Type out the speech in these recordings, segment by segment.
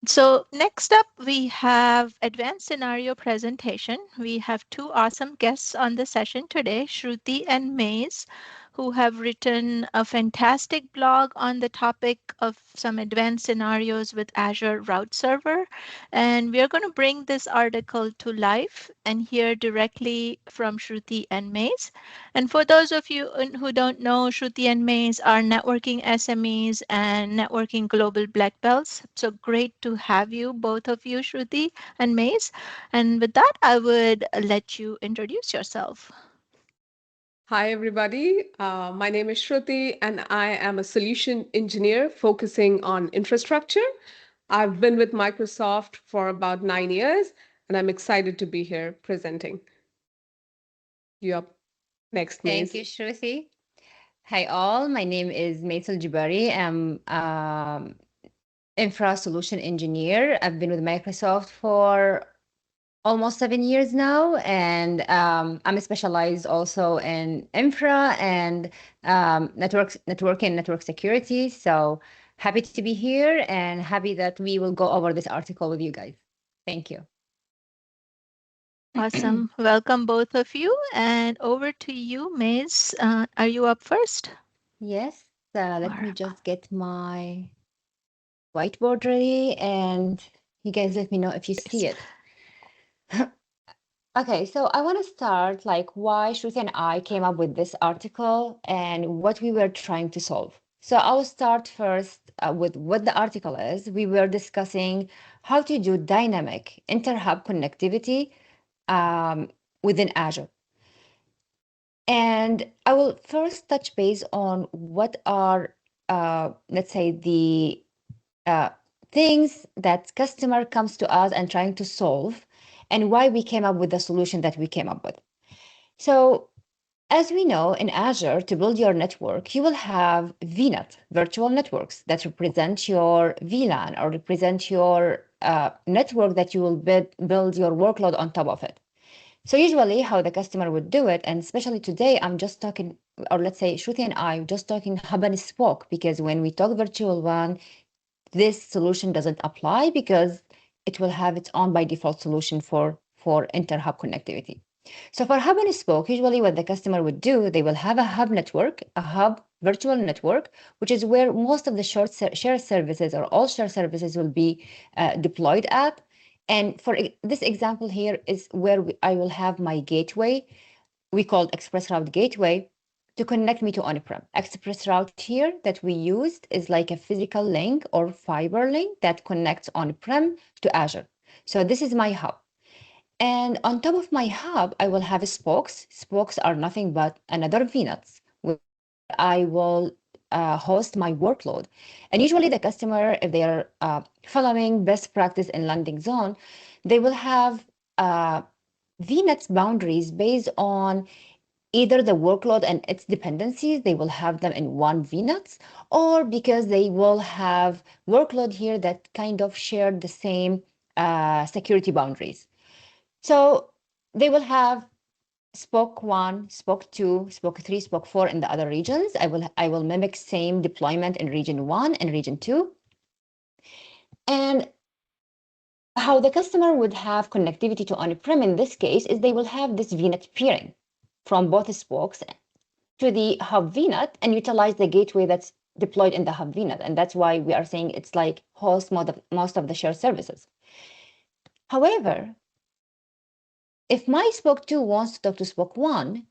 So next up, we have advanced scenario presentation. We have two awesome guests on the session today, Shruthi and Maze, who have written a fantastic blog on the topic of some advanced scenarios with Azure Route Server. And we are going to bring this article to life and hear directly from Shruthi and Maze. And for those of you who don't know, Shruti and Maze are networking SMEs and networking global black belts. So great to have you, both of you, Shruti and Maze. And with that, I would let you introduce yourself. Hi, everybody. My name is Shruthi, and I am a solution engineer focusing on infrastructure. I've been with Microsoft for about 9 years, and I'm excited to be here presenting. You up next, Thank Maze. you, Shruti. Hi, all. My name is Maisel Jibari. I'm infra solution engineer. I've been with Microsoft for almost 7 years now, and I'm specialized also in infra and network and network security. So happy to be here and happy that we will go over this article with you guys. Thank you. Awesome. Welcome, both of you. And over to you, Maze. Are you up first? Yes, All let me right. just get my whiteboard ready and you guys let me know if you see it. Okay, so I want to start like why Shruti and I came up with this article and what we were trying to solve. So I'll start first with what the article is. We were discussing how to do dynamic inter-hub connectivity within Azure. And I will first touch base on what are, let's say, the uh, things that customer comes to us and trying to solve and why we came up with the solution that we came up with. So as we know in Azure, to build your network, you will have VNET, virtual networks that represent your VLAN or represent your network that you will build your workload on top of it. So usually how the customer would do it, and especially today, I'm just talking, or let's say Shruti and I, just talking hub and spoke, because when we talk virtual WAN, this solution doesn't apply because it will have its own by default solution for inter-hub connectivity. So for hub and spoke, usually what the customer would do, they will have a hub network, a hub virtual network, which is where most of the shared services or all shared services will be deployed at. And for this example here is where I will have my gateway, we called Express Route Gateway, to connect me to on-prem. Express Route here that we used is like a physical link or fiber link that connects on-prem to Azure. So this is my hub. And on top of my hub, I will have spokes. Spokes are nothing but another VNets where I will host my workload. And usually the customer, if they are following best practice in landing zone, they will have VNets boundaries based on either the workload and its dependencies, they will have them in one VNets, or because they will have workload here that kind of share the same security boundaries. So they will have Spoke 1, Spoke 2, Spoke 3, Spoke 4 in the other regions. I will mimic same deployment in region 1 and region 2. And how the customer would have connectivity to on-prem in this case is they will have this VNet peering from both spokes to the hub VNet and utilize the gateway that's deployed in the hub VNet. And that's why we are saying it's like host most of the shared services. However, if my spoke 2 wants to talk to spoke 1,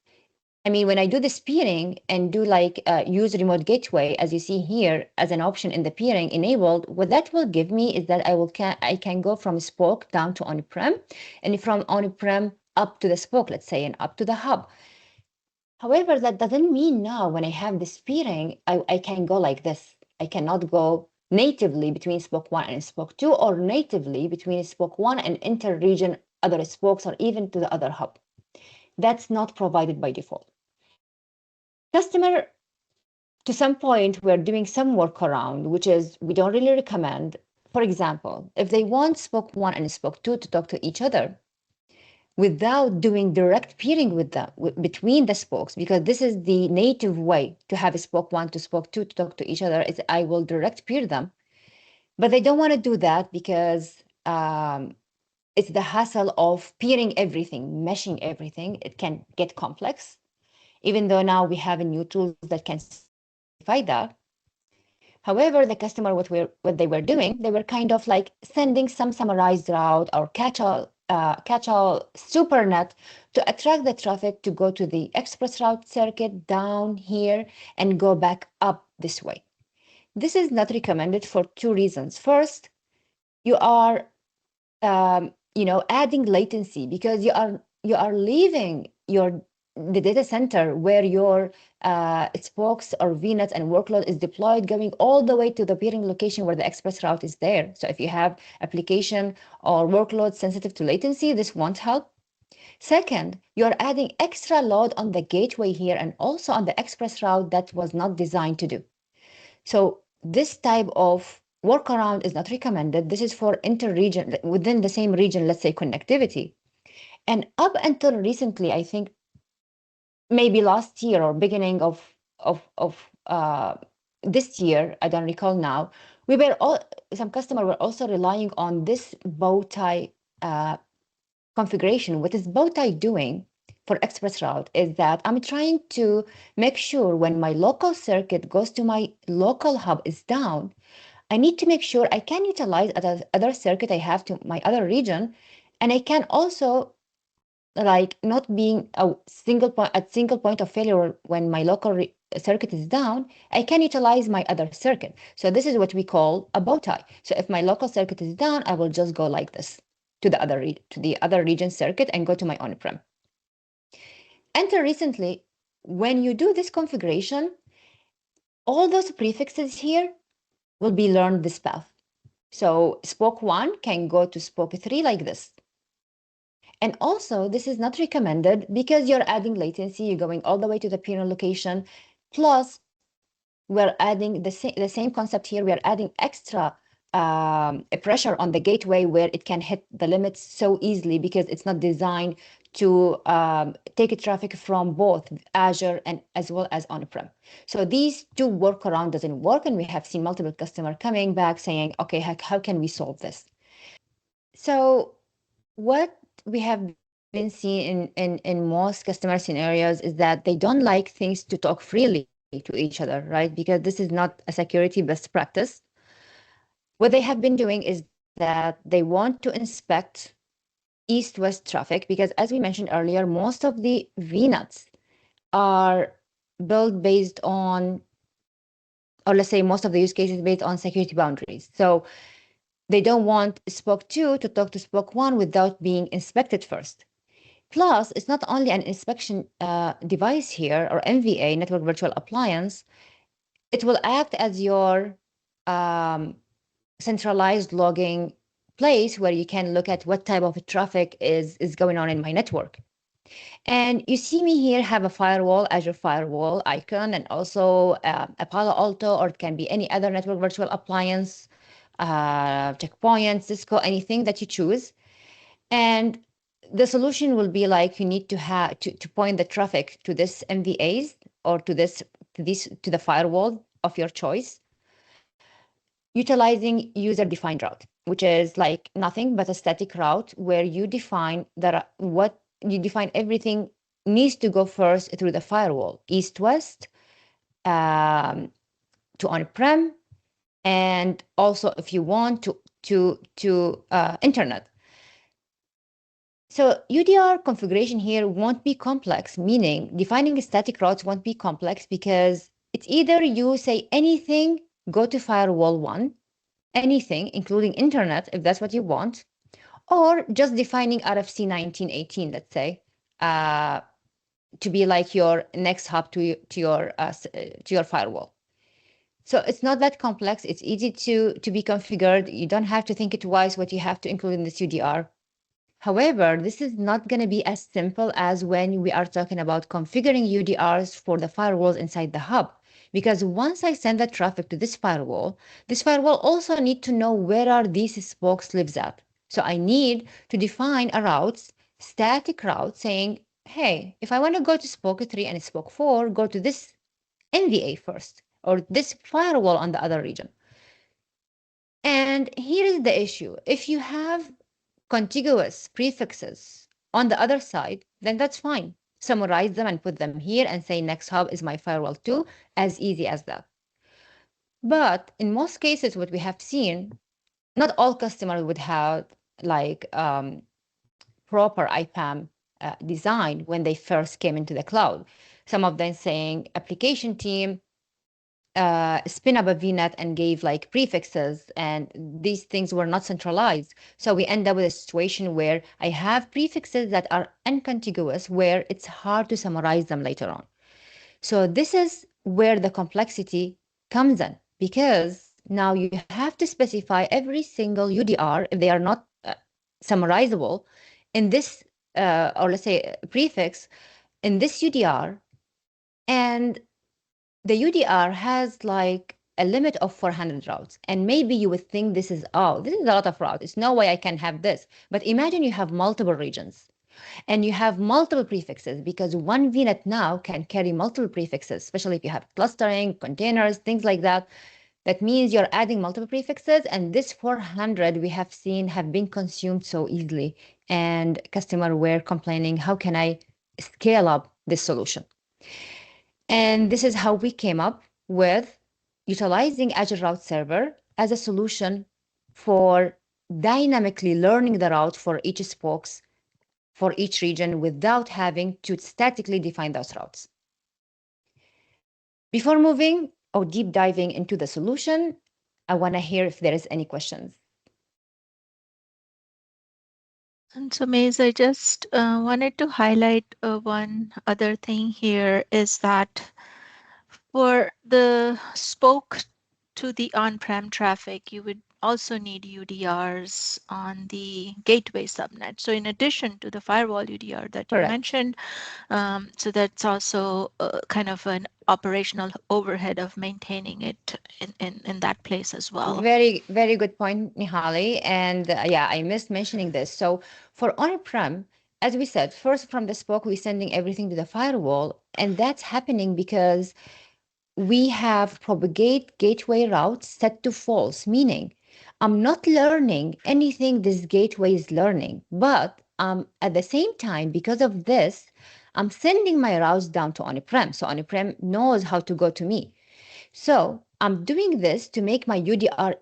I mean, when I do this peering and do like use remote gateway, as you see here as an option in the peering enabled, what that will give me is that I can go from spoke down to on-prem and from on-prem up to the spoke, let's say, and up to the hub. However, that doesn't mean now when I have this peering, I can go like this. I cannot go natively between spoke 1 and spoke 2 or natively between spoke 1 and inter-region other spokes or even to the other hub. That's not provided by default. Customer, to some point, we're doing some workaround, which is we don't really recommend. For example, if they want spoke 1 and spoke 2 to talk to each other, without doing direct peering with them between the spokes, because this is the native way to have a spoke 1 to spoke 2 to talk to each other, is I will direct peer them. But they don't want to do that because it's the hassle of peering everything, meshing everything. It can get complex, even though now we have new tools that can simplify that. However, the customer, what they were doing, they were kind of like sending some summarized route or catch-all supernet to attract the traffic to go to the express route circuit down here and go back up this way. This is not recommended for two reasons. First, you are adding latency because you are leaving the data center where your spokes or VNet and workload is deployed, going all the way to the peering location where the express route is there. So if you have application or workload sensitive to latency, this won't help. Second, you're adding extra load on the gateway here and also on the express route that was not designed to do. So this type of workaround is not recommended. This is for inter-region, within the same region, let's say connectivity. And up until recently, I think maybe last year or beginning of this year, I don't recall now, some customer were also relying on this bow tie configuration. What is bow tie doing for express route is that I'm trying to make sure when my local circuit goes to my local hub is down, I need to make sure I can utilize other circuit I have to my other region, and I can also like not being a single point of failure when my local circuit is down, I can utilize my other circuit. So this is what we call a bow tie. So if my local circuit is down, I will just go like this to the other region circuit and go to my on-prem. Until recently, when you do this configuration, all those prefixes here will be learned this path. So spoke 1 can go to spoke 3 like this. And also, this is not recommended because you're adding latency, you're going all the way to the peering location. Plus, we're adding the same concept here. We are adding extra pressure on the gateway where it can hit the limits so easily because it's not designed to take traffic from both Azure and as well as on-prem. So these two workaround doesn't work, and we have seen multiple customers coming back saying, okay, how can we solve this? So what we have been seeing in most customer scenarios is that they don't like things to talk freely to each other, right? Because this is not a security best practice. What they have been doing is that they want to inspect east-west traffic because, as we mentioned earlier, most of the VNETs are built based on, or let's say most of the use cases based on security boundaries. So they don't want spoke 2 to talk to spoke 1 without being inspected first. Plus, it's not only an inspection device here or NVA, network virtual appliance, it will act as your centralized logging place where you can look at what type of traffic is going on in my network. And you see me here have a firewall, Azure firewall icon, and also a Palo Alto, or it can be any other network virtual appliance, Checkpoint, Cisco, anything that you choose. And the solution will be like you need to have to point the traffic to this MVAs or to the firewall of your choice, utilizing user-defined route, which is like nothing but a static route where you define everything needs to go first through the firewall, east-west, to on-prem, and also if you want to internet. So UDR configuration here won't be complex, meaning defining static routes won't be complex because it's either you say anything, go to firewall 1, anything, including internet, if that's what you want, or just defining RFC 1918, let's say, to be like your next hub to your firewall. So it's not that complex. It's easy to be configured. You don't have to think it twice what you have to include in this UDR. However, this is not going to be as simple as when we are talking about configuring UDRs for the firewalls inside the hub. Because once I send that traffic to this firewall also need to know where are these spokes lives at. So I need to define a route, static route, saying, hey, if I want to go to spoke 3 and spoke 4, go to this NVA first, or this firewall on the other region. And here is the issue. If you have contiguous prefixes on the other side, then that's fine. Summarize them and put them here and say next hub is my firewall too, as easy as that. But in most cases, what we have seen, not all customers would have like proper IPAM design when they first came into the cloud. Some of them saying application team spin up a VNet and gave like prefixes, and these things were not centralized. So we end up with a situation where I have prefixes that are uncontiguous, where it's hard to summarize them later on. So this is where the complexity comes in, because now you have to specify every single UDR if they are not summarizable in this, or let's say prefix in this UDR. And the UDR has like a limit of 400 routes. And maybe you would think this is a lot of routes. There's no way I can have this. But imagine you have multiple regions and you have multiple prefixes, because one VNet now can carry multiple prefixes, especially if you have clustering, containers, things like that. That means you're adding multiple prefixes, and this 400 we have seen have been consumed so easily. And customers were complaining, how can I scale up this solution? And this is how we came up with utilizing Azure Route Server as a solution for dynamically learning the route for each spokes for each region without having to statically define those routes. Before moving or deep diving into the solution, I want to hear if there is any questions. And so, Maze, I just wanted to highlight one other thing here is that for the spoke to the on-prem traffic, you would also need UDRs on the gateway subnet. So in addition to the firewall UDR that you mentioned, so that's also kind of an operational overhead of maintaining it in that place as well. Very, very good point, Nihali. And yeah, I missed mentioning this. So for on-prem, as we said, first from the spoke, we're sending everything to the firewall. And that's happening because we have propagate gateway routes set to false, meaning I'm not learning anything this gateway is learning, but at the same time, because of this, I'm sending my routes down to on-prem. So on-prem knows how to go to me. So I'm doing this to make my UDR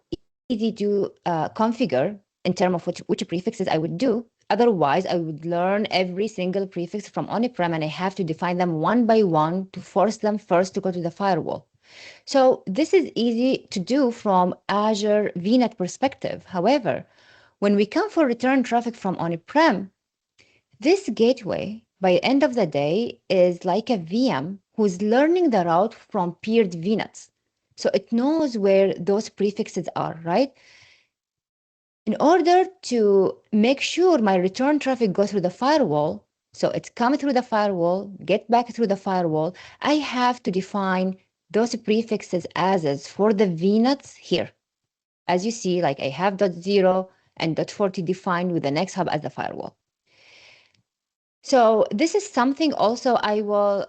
easy to configure in terms of which prefixes I would do. Otherwise, I would learn every single prefix from on-prem, and I have to define them one by one to force them first to go to the firewall. So this is easy to do from Azure VNet perspective. However, when we come for return traffic from on-prem, this gateway, by the end of the day, is like a VM who's learning the route from peered VNets. So it knows where those prefixes are, right? In order to make sure my return traffic goes through the firewall, so it's coming through the firewall, get back through the firewall, I have to define those prefixes as is for the VNets here. As you see, like I have .0 and .40 defined with the next hub as the firewall. So this is something also I will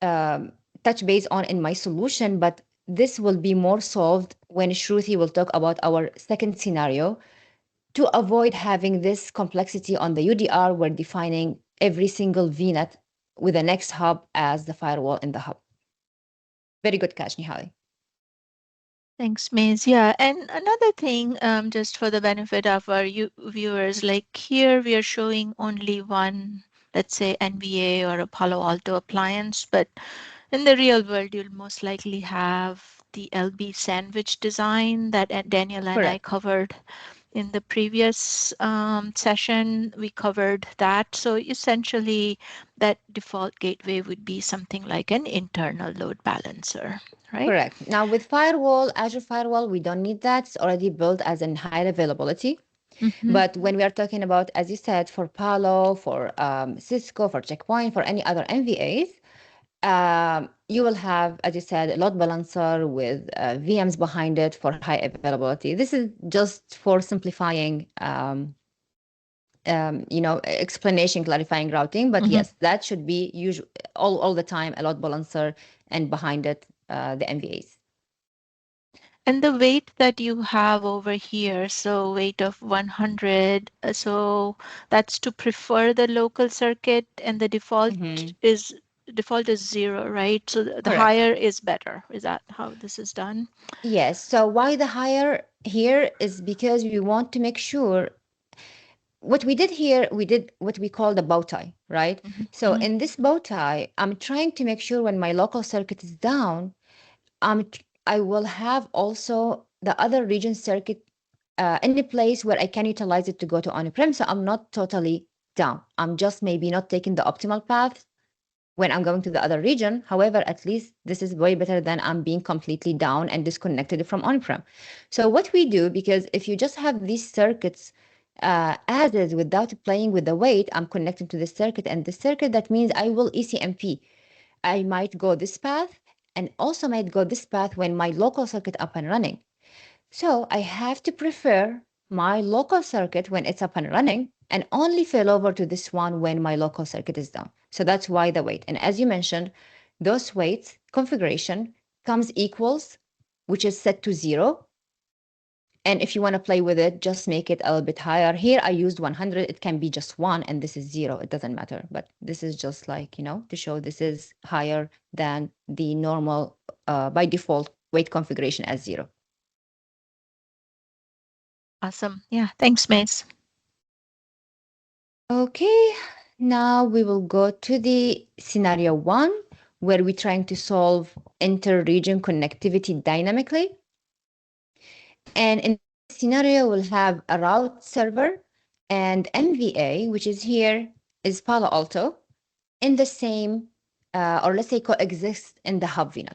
touch base on in my solution, but this will be more solved when Shruthi will talk about our second scenario to avoid having this complexity on the UDR. We're defining every single VNet with the next hub as the firewall in the hub. Very good catch, Nihali. Thanks, Maze. Yeah, and another thing, just for the benefit of our viewers, like here we are showing only one, let's say NVA or a Palo Alto appliance, but in the real world, you'll most likely have the LB sandwich design that Daniel and I covered in the previous session. We covered that. So essentially, that default gateway would be something like an internal load balancer. Right? Correct. Now with firewall, Azure Firewall, we don't need that. It's already built as in high availability. But when we are talking about, as you said, for Palo, for Cisco, for Checkpoint, for any other NVAs, you will have, as you said, a load balancer with VMs behind it for high availability. This is just for simplifying, explanation, clarifying routing. But yes, that should be usual all the time, a load balancer, and behind it, the NVAs. And the weight that you have over here, so weight of 100, so that's to prefer the local circuit, and the Mhm. default is 0, right? So the Correct. higher is better. Is that how this is done? Yes. So why the higher here is because we want to make sure what we did here, we did what we call the bow tie, right? Mhm, So mhm. in this bow tie, I'm trying to make sure when my local circuit is down, I will have also the other region circuit in a place where I can utilize it to go to on-prem. So I'm not totally down. I'm just maybe not taking the optimal path when I'm going to the other region. However, at least this is way better than I'm being completely down and disconnected from on-prem. So what we do, because if you just have these circuits as is without playing with the weight, I'm connecting to this circuit, and this circuit, that means I will ECMP. I might go this path and also might go this path when my local circuit up and running. So I have to prefer my local circuit when it's up and running and only fail over to this one when my local circuit is down. So that's why the weight. And as you mentioned, those weights configuration comes equals, which is set to 0. And if you want to play with it, just make it a little bit higher. Here I used 100. It can be just 1 and this is 0. It doesn't matter. But this is just like, to show this is higher than the normal by default weight configuration as 0. Awesome. Yeah, thanks, Mace. Okay, now we will go to the scenario 1, where we're trying to solve inter-region connectivity dynamically. And in this scenario, we'll have a route server and NVA, which is here, is Palo Alto, in the same, or let's say coexist in the hub VNet.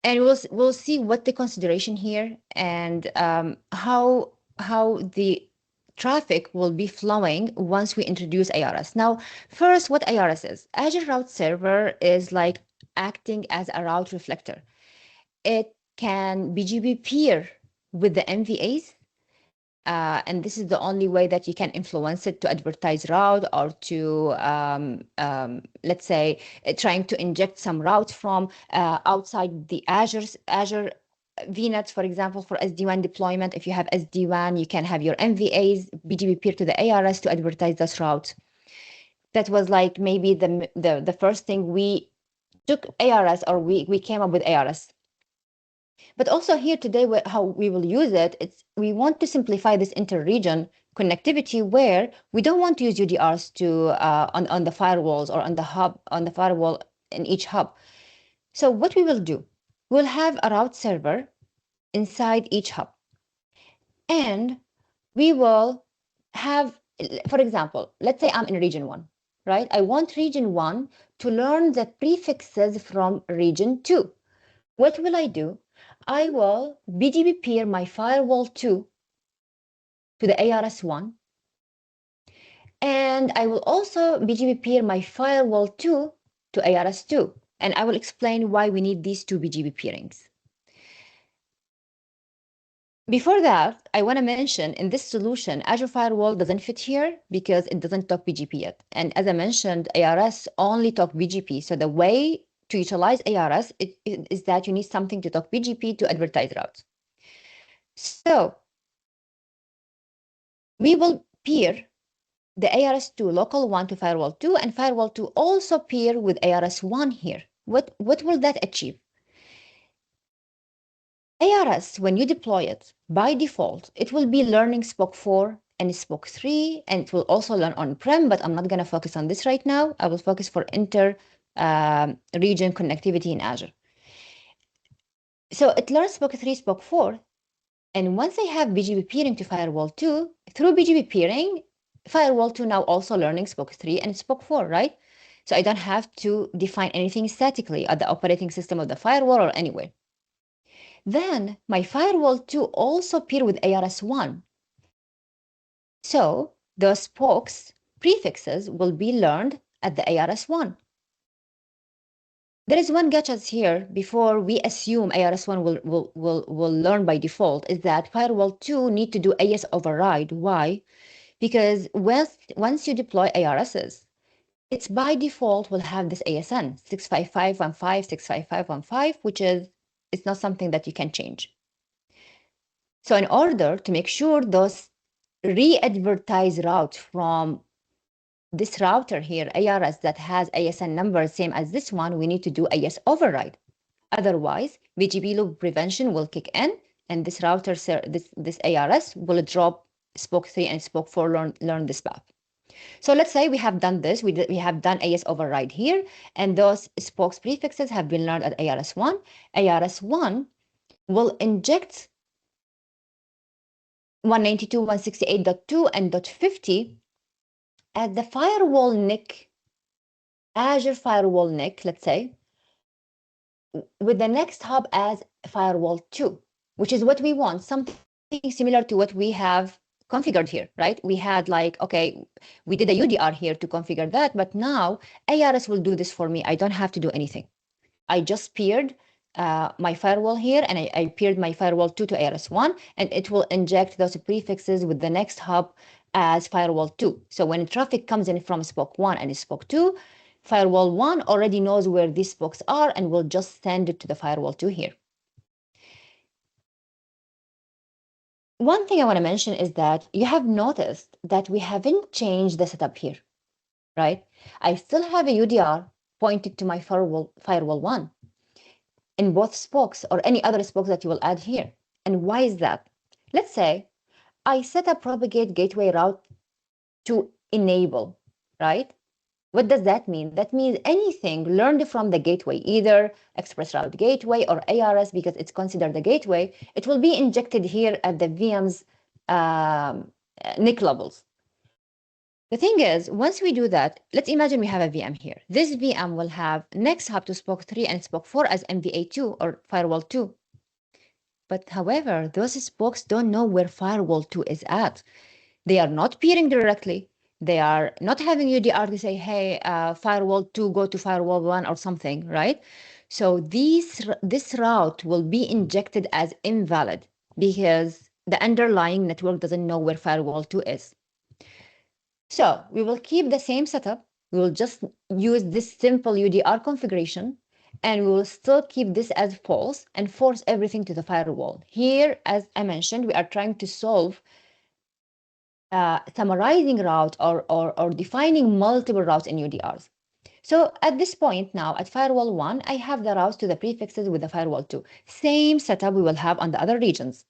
And we'll see what the consideration here and how the traffic will be flowing once we introduce ARS. Now, first, what ARS is? Azure Route Server is like acting as a route reflector. It can BGP peer with the MVAs, and this is the only way that you can influence it to advertise route or to, let's say, trying to inject some routes from outside the Azure VNet, for example, for SD-WAN deployment. If you have SD-WAN, you can have your MVAs BGP peer to the ARS to advertise this route. That was like maybe the first thing we took ARS, or we came up with ARS. But also here today, how we will use it, we want to simplify this inter-region connectivity where we don't want to use UDRs to on the firewalls or on the hub, on the firewall in each hub. So what we will do, we'll have a route server inside each hub. And we will have, for example, let's say I'm in region 1, right? I want region 1 to learn the prefixes from region 2. What will I do? I will BGP peer my firewall 2 to the ARS1, and I will also BGP peer my firewall 2 to ARS2. And I will explain why we need these two BGP peerings. Before that, I want to mention in this solution, Azure Firewall doesn't fit here because it doesn't talk BGP yet. And as I mentioned, ARS only talk BGP. So the way to utilize ARS is that you need something to talk BGP to advertise routes. So we will peer the ARS2 local 1 to firewall 2, and firewall 2 also peer with ARS1 here. What will that achieve? ARS, when you deploy it, by default, it will be learning SPOC 4 and SPOC 3, and it will also learn on-prem, but I'm not going to focus on this right now. I will focus for inter-region connectivity in Azure. So it learns SPOC 3, SPOC 4, and once I have BGP peering to firewall 2, through BGP peering, firewall 2 now also learning SPOC 3 and SPOC 4, right? So I don't have to define anything statically at the operating system of the firewall or anywhere. Then my firewall 2 also peer with ARS1. So the spokes prefixes will be learned at the ARS1. There is one catch here before we assume ARS1 will learn by default, is that firewall 2 need to do AS override. Why? Because once you deploy ARSs, it's by default will have this ASN 655.15, 655.15, which is It's not something that you can change. So in order to make sure those re-advertise route from this router here, ARS, that has ASN number same as this one, we need to do AS override. Otherwise, BGP loop prevention will kick in, and this router, this ARS will drop spoke 3 and spoke 4 learn this path. So let's say we have done this, we have done AS override here, and those spokes prefixes have been learned at ARS1. ARS1 will inject 192.168.2 and .50 at the firewall NIC, Azure firewall NIC, let's say, with the next hub as firewall 2, which is what we want, something similar to what we have configured here, right? We had like, okay, we did a UDR here to configure that, but now ARS will do this for me. I don't have to do anything. I just peered my firewall here, and I peered my firewall 2 to ARS1, and it will inject those prefixes with the next hub as firewall 2. So when traffic comes in from spoke 1 and spoke 2, firewall 1 already knows where these spokes are and will just send it to the firewall 2 here. One thing I want to mention is that you have noticed that we haven't changed the setup here, right? I still have a UDR pointed to my firewall 1 in both spokes or any other spokes that you will add here. And why is that? Let's say I set a propagate gateway route to enable, right? What does that mean? That means anything learned from the gateway, either express route gateway or ARS, because it's considered a gateway, it will be injected here at the VM's NIC levels. The thing is, once we do that, let's imagine we have a VM here. This VM will have next hub to spoke 3 and spoke 4 as NVA2 or firewall 2. But however, those spokes don't know where firewall 2 is at. They are not peering directly. They are not having UDR to say, hey, firewall 2, go to firewall 1 or something, right? So this route will be injected as invalid because the underlying network doesn't know where firewall 2 is. So we will keep the same setup. We will just use this simple UDR configuration, and we will still keep this as false and force everything to the firewall. Here, as I mentioned, we are trying to solve summarizing route or defining multiple routes in UDRs. So at this point now, at firewall 1, I have the routes to the prefixes with the firewall 2. Same setup we will have on the other regions.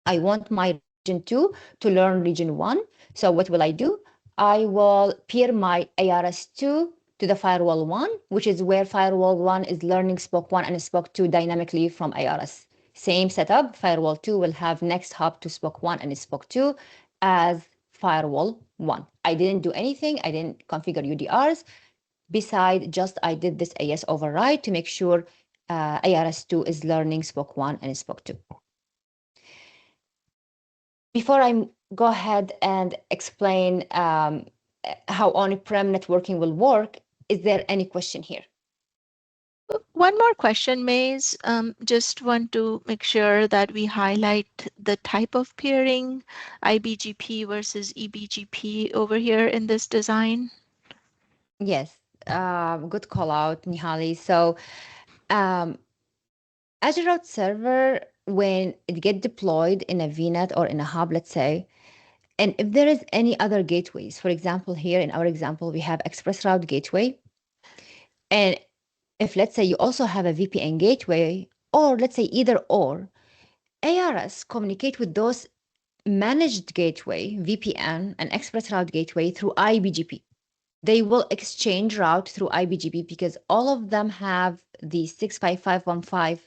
I want my region 2 to learn region 1. So what will I do? I will peer my ARS2 to the firewall 1, which is where firewall 1 is learning spoke 1 and spoke 2 dynamically from ARS. Same setup, firewall 2 will have next hop to spoke 1 and spoke 2 as firewall 1. I didn't do anything. I didn't configure UDRs. Besides, just I did this AS override to make sure ARS2 is learning spoke 1 and spoke 2. Before I go ahead and explain how on-prem networking will work, is there any question here? One more question, Maze. Just want to make sure that we highlight the type of peering, IBGP versus EBGP over here in this design. Yes, good call out, Nihali. So Azure Route Server, when it gets deployed in a VNet or in a hub, let's say, and if there is any other gateways, for example, here in our example, we have Express Route Gateway. And if let's say you also have a VPN gateway, or let's say either or, ARS communicate with those managed gateway, VPN and Express Route Gateway through IBGP. They will exchange route through IBGP because all of them have the 65515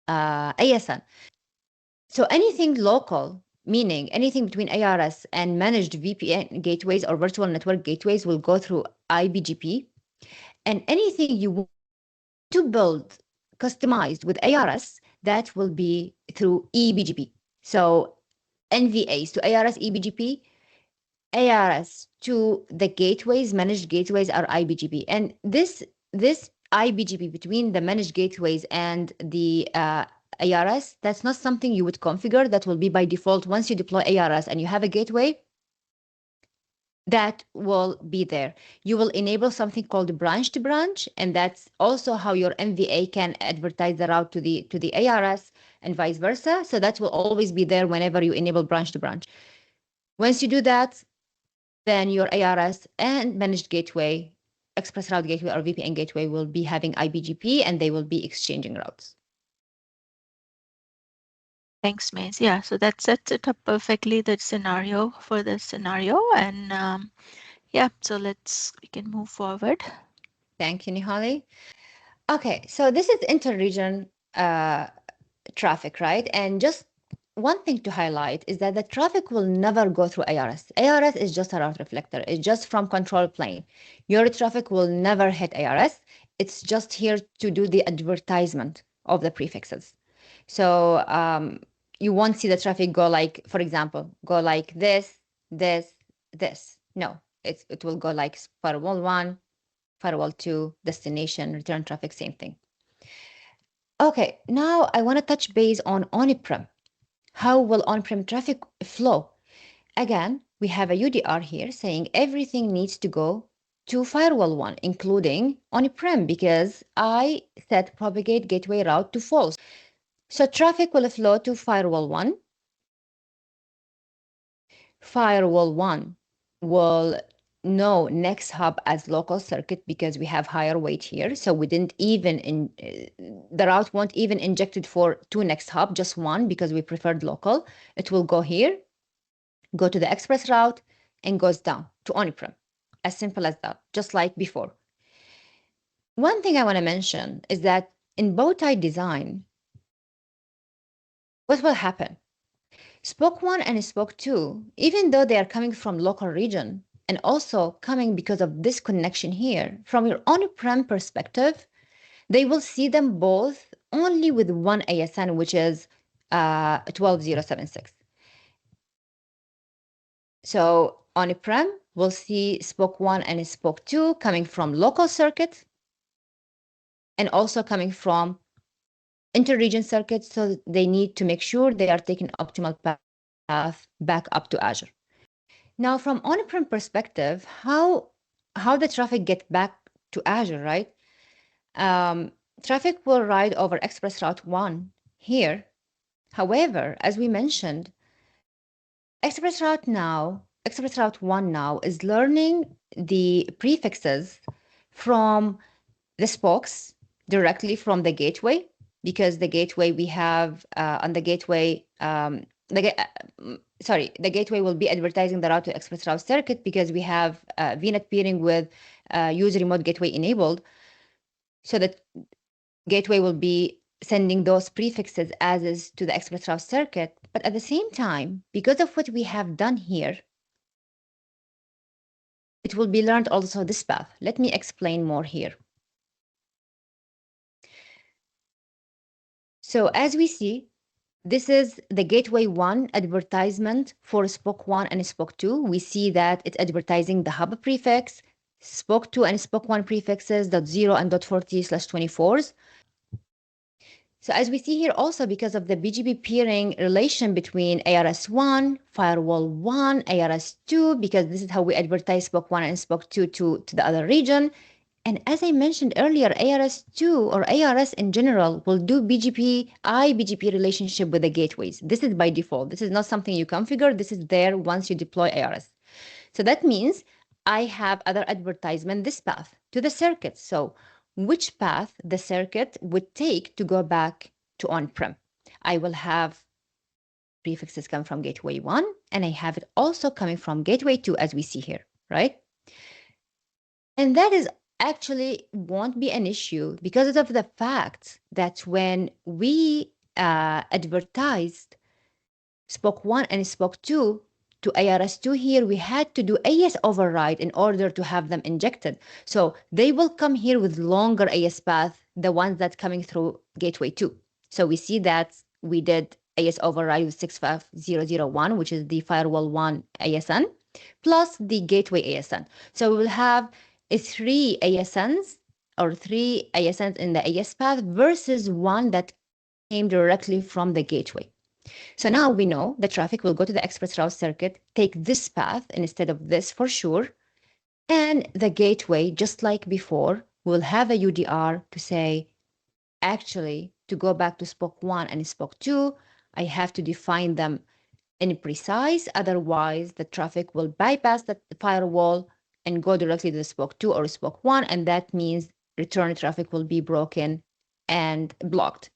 ASN. So anything local, meaning anything between ARS and managed VPN gateways or virtual network gateways will go through IBGP. And anything you want to build customized with ARS, that will be through eBGP. So NVAs to ARS eBGP, ARS to the gateways, managed gateways are IBGP. And this IBGP between the managed gateways and the ARS, that's not something you would configure. That will be by default. Once you deploy ARS and you have a gateway, that will be there. You will enable something called branch to branch, and that's also how your NVA can advertise the route to the ARS and vice versa. So that will always be there whenever you enable branch to branch. Once you do that, then your ARS and managed gateway, express route gateway or VPN gateway will be having IBGP, and they will be exchanging routes. Thanks, Maze. Yeah, so that sets it up perfectly, the scenario for this scenario. And yeah, so we can move forward. Thank you, Nihali. Okay, so this is inter-region traffic, right? And just one thing to highlight is that the traffic will never go through ARS. ARS is just a route reflector. It's just from control plane. Your traffic will never hit ARS. It's just here to do the advertisement of the prefixes. So you won't see the traffic go like, for example, go like this, this, this. No, it will go like firewall 1, firewall 2, destination, return traffic, same thing. Okay, now I want to touch base on on-prem. How will on-prem traffic flow? Again, we have a UDR here saying everything needs to go to firewall 1, including on-prem, because I set propagate gateway route to false. So traffic will flow to firewall 1. Firewall 1 will know next hub as local circuit because we have higher weight here. So we didn't even, the route won't even injected for 2 next hub, just 1 because we preferred local. It will go here, go to the express route, and goes down to on-prem. As simple as that, just like before. One thing I want to mention is that in bow tie design, what will happen? Spoke 1 and Spoke 2, even though they are coming from local region and also coming because of this connection here, from your on-prem perspective, they will see them both only with one ASN, which is 12076. So on-prem, we'll see Spoke 1 and Spoke 2 coming from local circuits and also coming from inter-region circuits, so they need to make sure they are taking optimal path back up to Azure. Now, from on-prem perspective, how the traffic get back to Azure, right? Traffic will ride over Express Route 1 here. However, as we mentioned, Express Route 1 now is learning the prefixes from the spokes directly from the gateway, because the gateway we have on the gateway, the gateway will be advertising the route to express route circuit because we have VNET peering with use remote gateway enabled. So that gateway will be sending those prefixes as is to the express route circuit. But at the same time, because of what we have done here, it will be learned also this path. Let me explain more here. So as we see, this is the Gateway 1 advertisement for Spoke 1 and Spoke 2. We see that it's advertising the hub prefix, Spoke 2 and Spoke 1 prefixes, .0 and .40/24s. So as we see here also, because of the BGP peering relation between ARS1, Firewall 1, ARS2, because this is how we advertise Spoke 1 and Spoke 2 to the other region. And as I mentioned earlier, ARS2 or ARS in general will do BGP relationship with the gateways. This is by default. This is not something you configure. This is there once you deploy ARS. So that means I have other advertisement this path to the circuit. So which path the circuit would take to go back to on-prem? I will have prefixes come from gateway 1, and I have it also coming from gateway 2, as we see here, right? And that is actually won't be an issue because of the fact that when we advertised Spoke 1 and Spoke 2 to ARS2 here, we had to do AS override in order to have them injected. So they will come here with longer AS path, the ones that coming through gateway 2. So we see that we did AS override with 65001, which is the firewall 1 ASN, plus the gateway ASN. So we will have 3 ASNs or 3 ASNs in the AS path versus one that came directly from the gateway. So now we know the traffic will go to the express route circuit, take this path instead of this for sure. And the gateway, just like before, will have a UDR to say, actually, to go back to spoke 1 and spoke 2, I have to define them in precise. Otherwise, the traffic will bypass the firewall and go directly to the spoke 2 or spoke 1. And that means return traffic will be broken and blocked.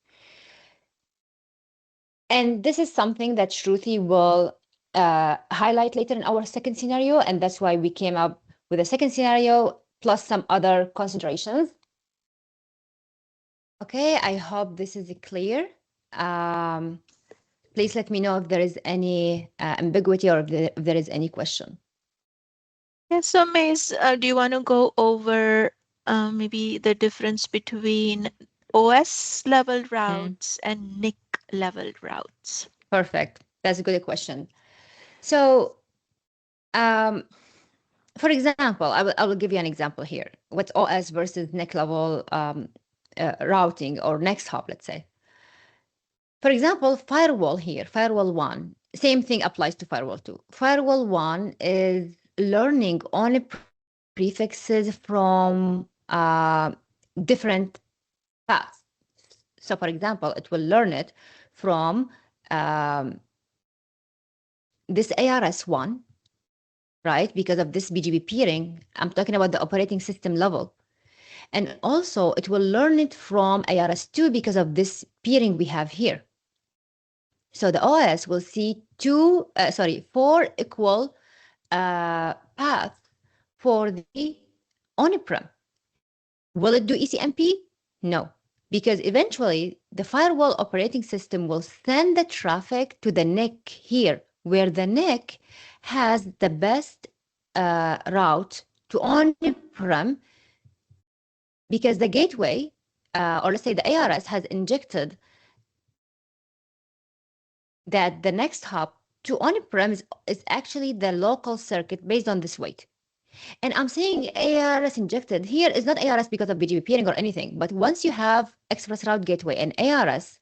And this is something that Shruthi will highlight later in our second scenario. And that's why we came up with a second scenario plus some other considerations. Okay, I hope this is clear. Please let me know if there is any ambiguity or if there is any question. Yeah, so Maze, do you want to go over maybe the difference between OS level routes and NIC level routes? Perfect. That's a good question. So, for example, I will give you an example here. What's OS versus NIC level routing or next hop, let's say. For example, firewall here, firewall 1, same thing applies to firewall 2. Firewall 1 is learning only prefixes from different paths. So, for example, it will learn it from this ARS1, right? Because of this BGP peering, I'm talking about the operating system level. And also, it will learn it from ARS2 because of this peering we have here. So the OS will see 4 equal paths for the on-prem. Will it do ECMP? No, because eventually the firewall operating system will send the traffic to the NIC here, where the NIC has the best route to on-prem, because the gateway, or let's say the ARS, has injected that the next hop to on-prem is actually the local circuit based on this weight. And I'm saying ARS injected here is not ARS because of BGP peering or anything, but once you have Express Route Gateway and ARS,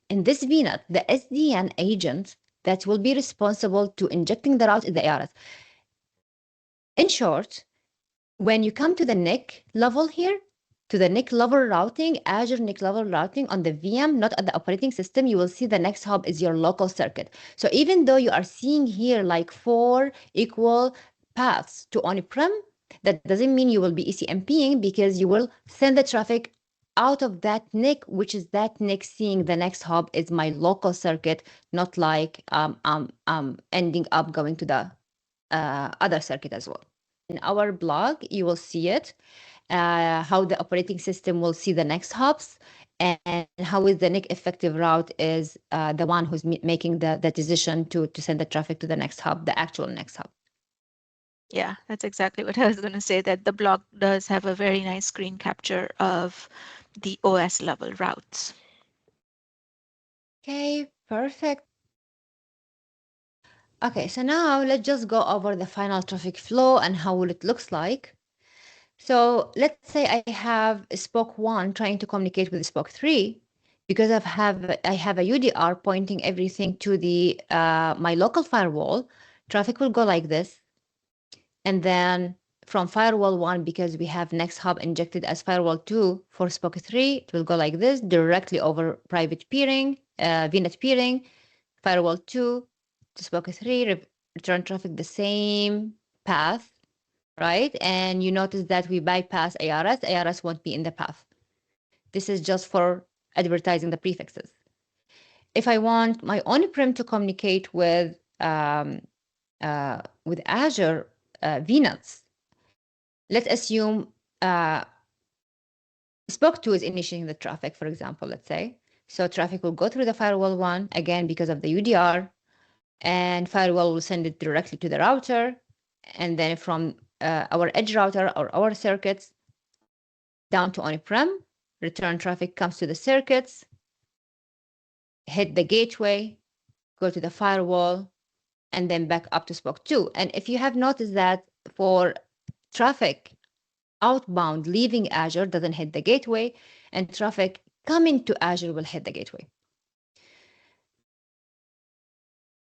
in this VNET, the SDN agent that will be responsible to injecting the route is the ARS. In short, when you come to the NIC level here, to the NIC level routing, Azure NIC level routing on the VM, not at the operating system, you will see the next hub is your local circuit. So even though you are seeing here like 4 equal paths to on-prem, that doesn't mean you will be ECMPing, because you will send the traffic out of that NIC, which is that NIC seeing the next hub is my local circuit, not like ending up going to the other circuit as well. In our blog, you will see it, how the operating system will see the next hops, and how is the NIC effective route is the one who's making the decision to send the traffic to the next hub, the actual next hub. Yeah, that's exactly what I was going to say, that the blog does have a very nice screen capture of the OS level routes. Okay, perfect. Okay, so now let's just go over the final traffic flow and how it looks like. So let's say I have spoke 1 trying to communicate with spoke 3, because I have a UDR pointing everything to the my local firewall. Traffic will go like this, and then from firewall 1, because we have next hub injected as firewall 2 for spoke 3, it will go like this directly over private peering, VNet peering, firewall 2 to spoke 3, return traffic the same path, right? And you notice that we bypass ARS. ARS won't be in the path. This is just for advertising the prefixes. If I want my on-prem to communicate with Azure VNets, let's assume spoke 2 is initiating the traffic, for example, let's say. So traffic will go through the firewall 1, again, because of the UDR, and firewall will send it directly to the router. And then from our edge router or our circuits down to on-prem, return traffic comes to the circuits, hit the gateway, go to the firewall, and then back up to spoke 2. And if you have noticed that for traffic outbound leaving Azure doesn't hit the gateway, and traffic coming to Azure will hit the gateway.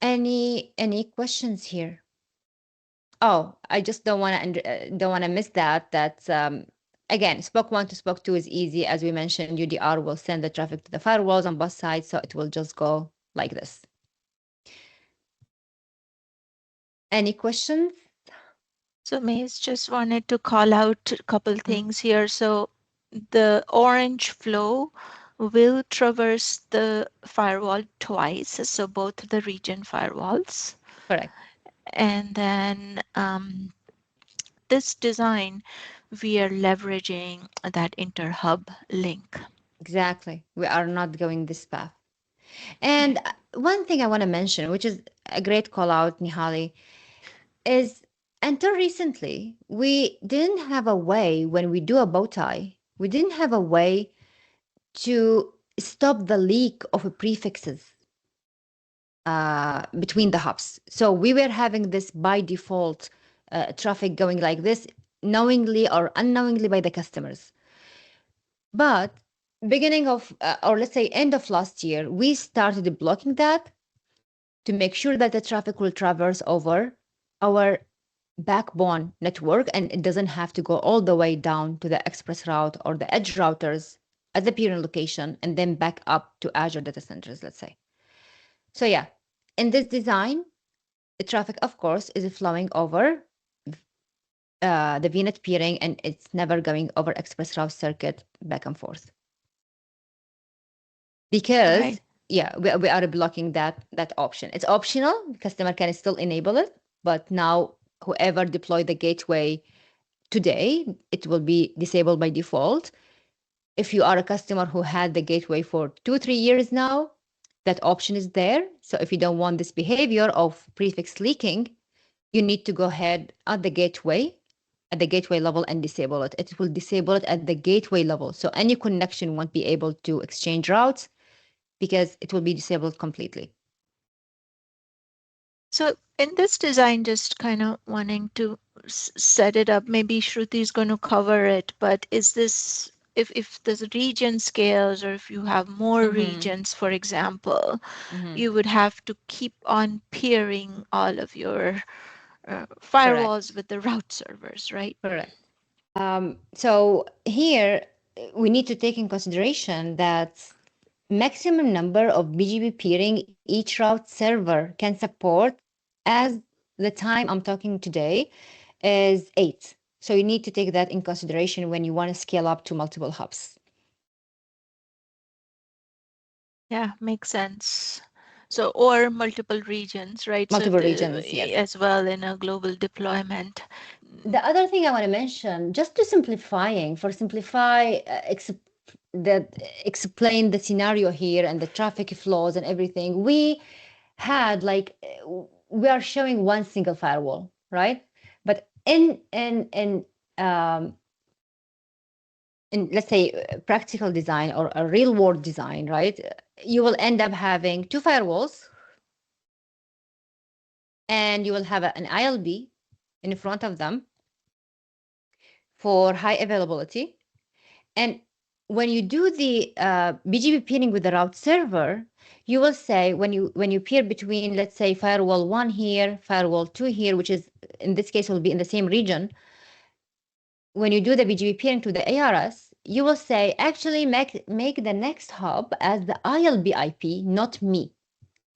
Any questions here? Oh, I just don't want to miss that. That's again, Spoke 1 to Spoke 2 is easy. As we mentioned, UDR will send the traffic to the firewalls on both sides, so it will just go like this. Any questions? So Maze just wanted to call out a couple things here. So the orange flow will traverse the firewall twice, so both the region firewalls. Correct. And then this design, we are leveraging that interhub link. Exactly. We are not going this path. And one thing I want to mention, which is a great call out, Nihali, is until recently, we didn't have a way when we do a bow tie, we didn't have a way to stop the leak of prefixes between the hubs. So we were having this by default traffic going like this, knowingly or unknowingly by the customers. But beginning of, or let's say end of last year, we started blocking that to make sure that the traffic will traverse over our backbone network and it doesn't have to go all the way down to the express route or the edge routers at the peering location and then back up to Azure data centers, let's say. So yeah, in this design, the traffic, of course, is flowing over the VNet peering and it's never going over express route circuit back and forth. Because Right. yeah, we are blocking that option. It's optional. Customer can still enable it, but now whoever deployed the gateway today, it will be disabled by default. If you are a customer who had the gateway for 2-3 years now, that option is there. So if you don't want this behavior of prefix leaking, you need to go ahead at the gateway level and disable it. It will disable it at the gateway level. So any connection won't be able to exchange routes because it will be disabled completely. So in this design, just kind of wanting to set it up, maybe Shruti is going to cover it, but is this, if the region scales or if you have more regions, for example, you would have to keep on peering all of your firewalls with the route servers, right? Correct. So here we need to take in consideration that maximum number of BGP peering each route server can support as the time I'm talking today is 8. So you need to take that in consideration when you want to scale up to multiple hubs. Yeah, makes sense. So, or multiple regions, right? Multiple regions, yes. As well in a global deployment. The other thing I want to mention, just to simplifying, for simplify, explain the scenario here and the traffic flows and everything, we had like we are showing one single firewall, right? But in let's say practical design or a real world design, right? You will end up having 2 firewalls, and you will have an ILB in front of them for high availability. And when you do the BGP peering with the route server, you will say when you peer between, let's say, firewall 1 here, firewall 2 here, which is in this case will be in the same region. When you do the BGP peering to the ARS, you will say actually make the next hub as the ILB IP, not me.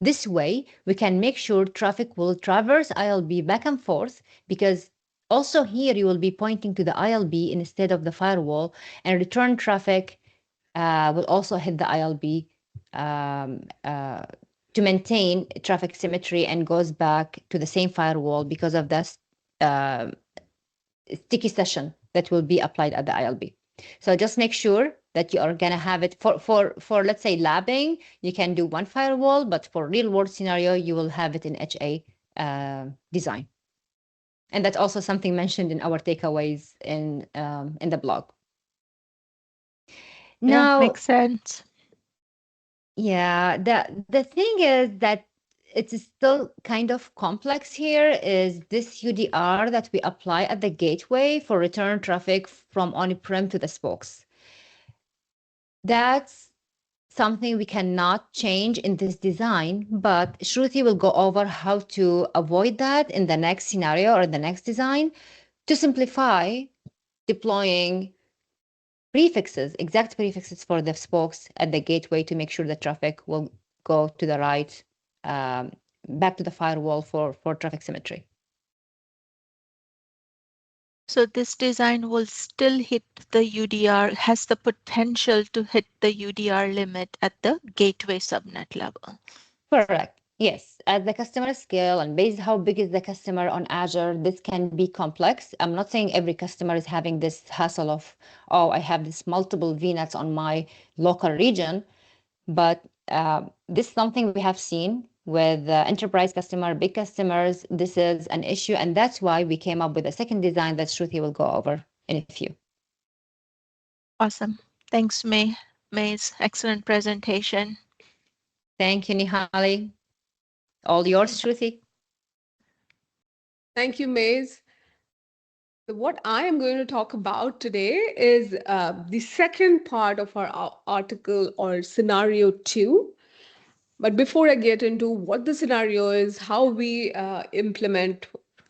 This way, we can make sure traffic will traverse ILB back and forth, because also here you will be pointing to the ILB instead of the firewall, and return traffic will also hit the ILB to maintain traffic symmetry and goes back to the same firewall because of that sticky session that will be applied at the ILB. So just make sure that you are going to have it for let's say labbing, you can do one firewall, but for real world scenario, you will have it in HA design. And that's also something mentioned in our takeaways in the blog. Yeah, Now, makes sense. Yeah, the thing is that it's still kind of complex here is this UDR that we apply at the gateway for return traffic from on-prem to the spokes. That's something we cannot change in this design, but Shruti will go over how to avoid that in the next scenario or the next design to simplify deploying prefixes, exact prefixes for the spokes at the gateway to make sure the traffic will go to the right, back to the firewall for traffic symmetry. So this design will still hit the UDR, has the potential to hit the UDR limit at the gateway subnet level. Correct. Yes. At the customer scale and based how big is the customer on Azure, this can be complex. I'm not saying every customer is having this hassle of, oh, I have this multiple VNets on my local region, but this is something we have seen with enterprise customer, big customers. This is an issue, and that's why we came up with a second design that Shruti will go over in a few. Awesome. Thanks, Maze. Excellent presentation. Thank you, Nihali. All yours, Shruti. Thank you, Maze. What I am going to talk about today is the second part of our article or scenario 2. But before I get into what the scenario is, how we implement,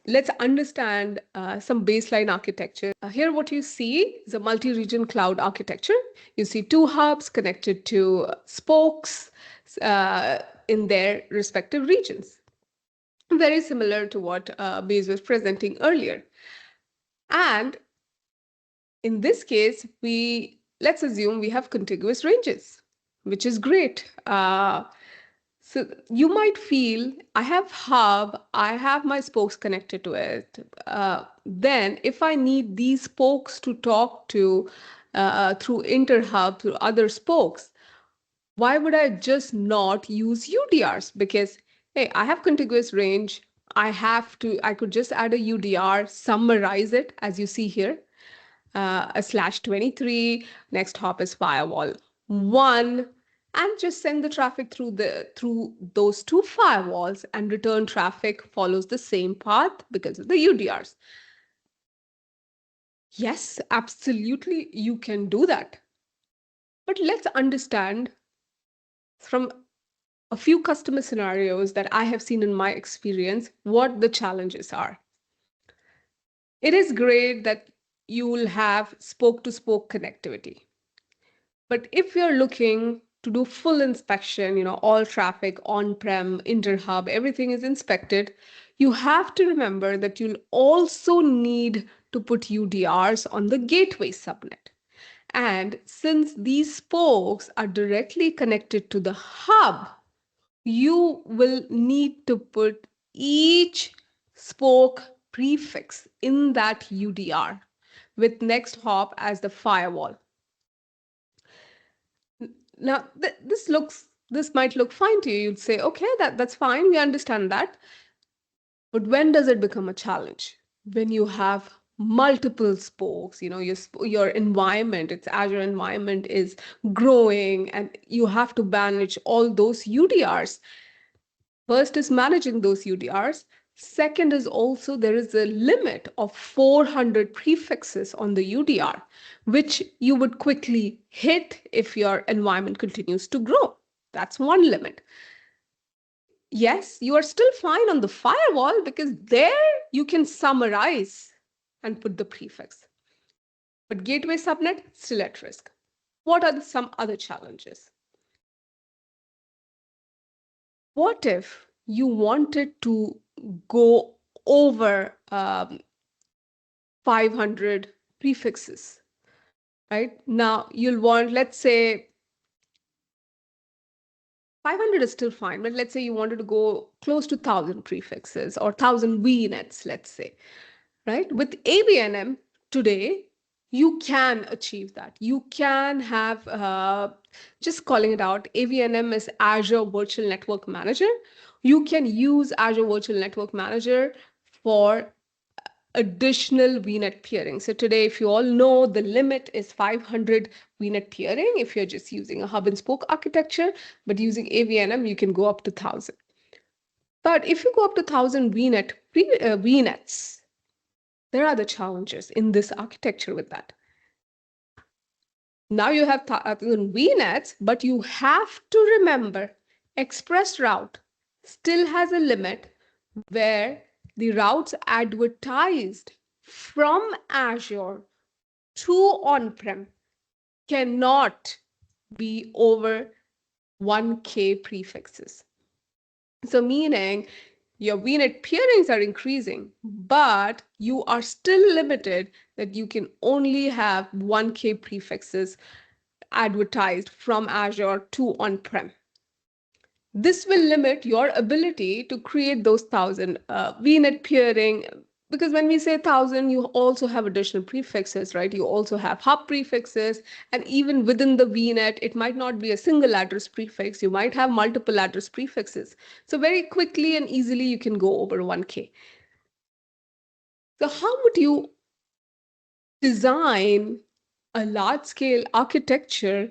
let's understand some baseline architecture. Here, what you see is a multi-region cloud architecture. You see 2 hubs connected to spokes in their respective regions. Very similar to what Maze was presenting earlier. And in this case, let's assume we have contiguous ranges, which is great. So you might feel I have hub, I have my spokes connected to it. Then if I need these spokes to talk to through interhub, through other spokes, why would I just not use UDRs? Because, hey, I have contiguous range. I could just add a UDR, summarize it as you see here, a /23, next hop is firewall 1, and just send the traffic through those 2 firewalls, and return traffic follows the same path because of the UDRs. Yes, absolutely, you can do that. But let's understand from a few customer scenarios that I have seen in my experience what the challenges are. It is great that you will have spoke-to-spoke connectivity. But if you're looking to do full inspection, all traffic on-prem, interhub, everything is inspected, you have to remember that you'll also need to put UDRs on the gateway subnet. And since these spokes are directly connected to the hub, you will need to put each spoke prefix in that UDR with next hop as the firewall. Now, this might look fine to you. You'd say, okay, that's fine. We understand that. But when does it become a challenge? When you have multiple spokes, your environment, its Azure environment is growing, and you have to manage all those UDRs. First is managing those UDRs. Second is also there is a limit of 400 prefixes on the UDR, which you would quickly hit if your environment continues to grow. That's one limit. Yes, you are still fine on the firewall because there you can summarize and put the prefix. But gateway subnet, still at risk. What are some other challenges? What if you wanted to go over 500 prefixes, right? Now you'll want, let's say 500 is still fine, but let's say you wanted to go close to 1,000 prefixes or 1,000 VNets, let's say, right? With AVNM today, you can achieve that. You can have, just calling it out, AVNM is Azure Virtual Network Manager. You can use Azure Virtual Network Manager for additional VNet peering. So today, if you all know, the limit is 500 VNet peering if you're just using a hub and spoke architecture, but using AVNM, you can go up to 1,000. But if you go up to 1,000 VNets, there are the challenges in this architecture with that. Now you have VNets, but you have to remember Express Route still has a limit where the routes advertised from Azure to on-prem cannot be over 1K prefixes. So meaning your VNet peerings are increasing, but you are still limited that you can only have 1K prefixes advertised from Azure to on-prem. This will limit your ability to create those 1,000 VNet peering, because when we say 1,000, you also have additional prefixes, right? You also have hub prefixes, and even within the VNet, it might not be a single address prefix. You might have multiple address prefixes. So very quickly and easily, you can go over 1K. So how would you design a large-scale architecture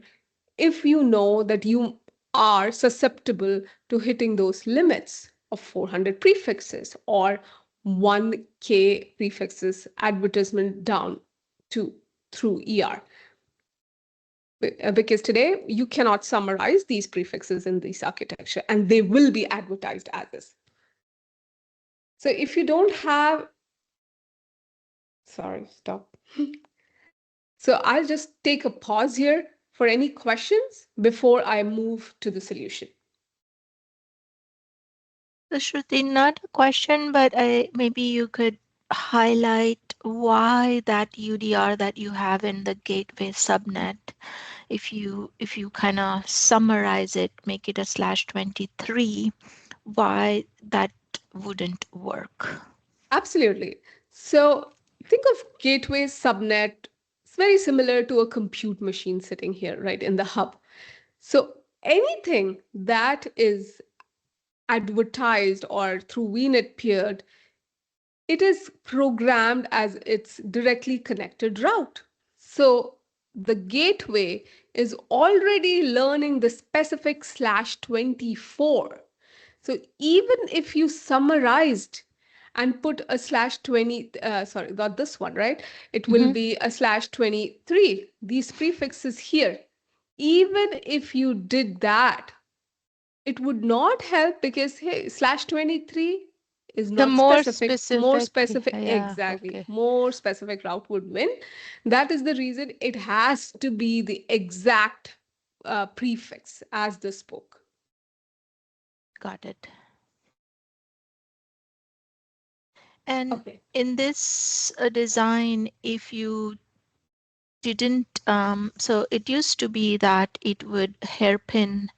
if you know that you are susceptible to hitting those limits of 400 prefixes or 1K prefixes advertisement down to through ER? Because today you cannot summarize these prefixes in this architecture and they will be advertised as this. So if you don't have, sorry, stop. So I'll just take a pause here for any questions before I move to the solution. So Shruti, not a question, but maybe you could highlight why that UDR that you have in the gateway subnet, if you kind of summarize it, make it a /23, why that wouldn't work. Absolutely. So think of gateway subnet. It's very similar to a compute machine sitting here, right, in the hub. So anything that is advertised or through VNet peered, it is programmed as its directly connected route. So the gateway is already learning the specific /24. So even if you summarized and put a /20, sorry, not this one, right? It will be a /23, these prefixes here. Even if you did that, it would not help because, hey, /23 is The not more specific, more specific, specific, yeah, exactly, okay. more specific route would win. That is the reason it has to be the exact prefix as the spoke. Got it. And Okay. in this design, if you didn't, so it used to be that it would hairpin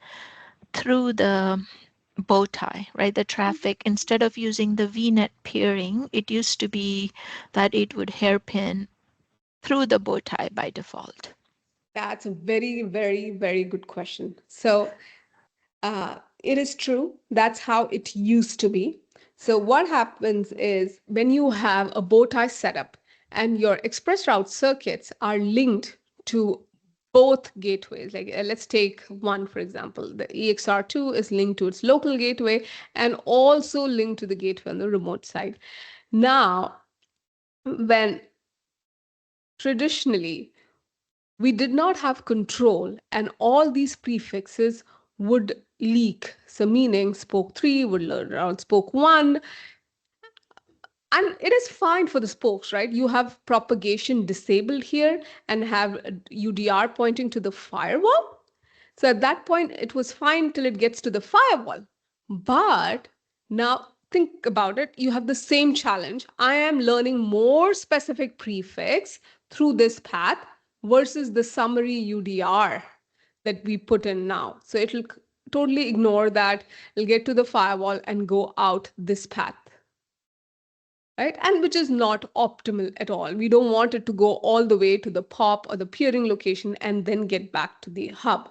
through the bow tie, right? The traffic, instead of using the VNet peering, it used to be that it would hairpin through the bow tie by default. That's a very, very, very good question. So it is true. That's how it used to be. So what happens is when you have a bow tie setup and your express route circuits are linked to both gateways, like let's take one, for example, the EXR2 is linked to its local gateway and also linked to the gateway on the remote side. Now, when traditionally we did not have control and all these prefixes would leak. So meaning spoke 3 would learn around spoke 1. And it is fine for the spokes, right? You have propagation disabled here and have UDR pointing to the firewall. So at that point, it was fine till it gets to the firewall. But now think about it. You have the same challenge. I am learning more specific prefix through this path versus the summary UDR that we put in now. So it'll totally ignore that. It'll get to the firewall and go out this path. Right? And which is not optimal at all. We don't want it to go all the way to the POP or the peering location and then get back to the hub.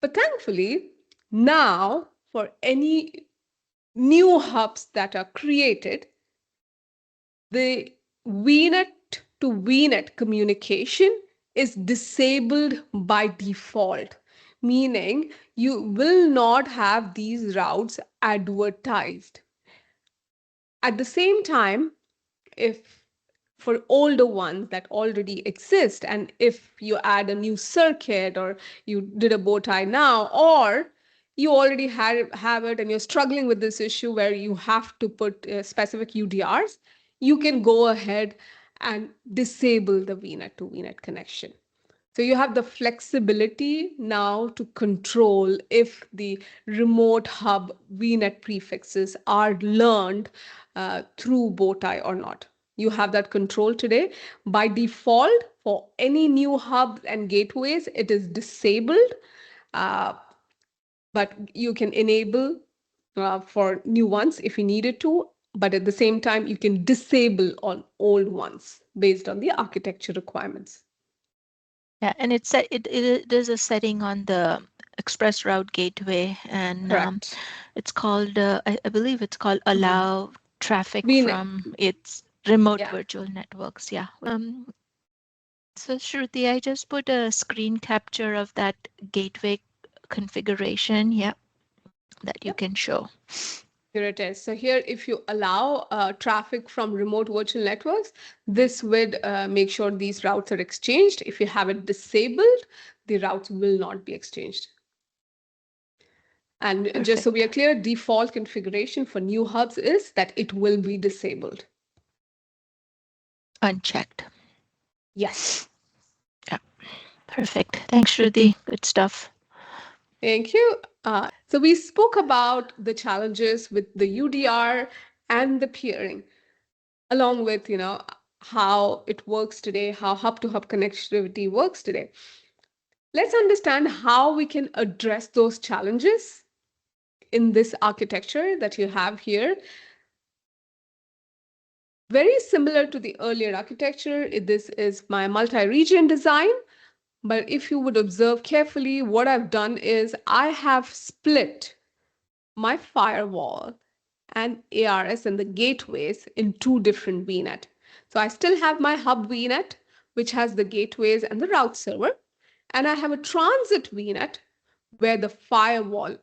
But thankfully, now for any new hubs that are created, the VNet to VNet communication is disabled by default, meaning you will not have these routes advertised. At the same time, if for older ones that already exist. And if you add a new circuit or you did a bow tie now, or you already have it and you're struggling with this issue where you have to put specific UDRs, you can go ahead and disable the VNet to VNet connection. So you have the flexibility now to control if the remote hub VNet prefixes are learned through bowtie or not. You have that control today. By default, for any new hubs and gateways, it is disabled, uh, but you can enable for new ones if you needed to. But at the same time, you can disable on old ones based on the architecture requirements. Yeah, and it is a setting on the express route gateway, and Correct. it's called I believe it's called allow traffic VNet. from its remote Yeah. virtual networks. Yeah. So Shruti, I just put a screen capture of that gateway configuration. Yeah, that you can show. Here it is. So here, if you allow traffic from remote virtual networks, this would make sure these routes are exchanged. If you have it disabled, the routes will not be exchanged. And just so we are Perfect. clear, default configuration for new hubs is that it will be disabled. Unchecked. Yes. Yeah. Perfect. Thanks, Shruti. Good stuff. Thank you. So we spoke about the challenges with the UDR and the peering, along with, how it works today, how hub-to-hub connectivity works today. Let's understand how we can address those challenges in this architecture that you have here. Very similar to the earlier architecture, this is my multi-region design. But if you would observe carefully, what I've done is I have split my firewall and ARS and the gateways in two different VNet. So I still have my hub VNet, which has the gateways and the route server. And I have a transit VNet where the firewall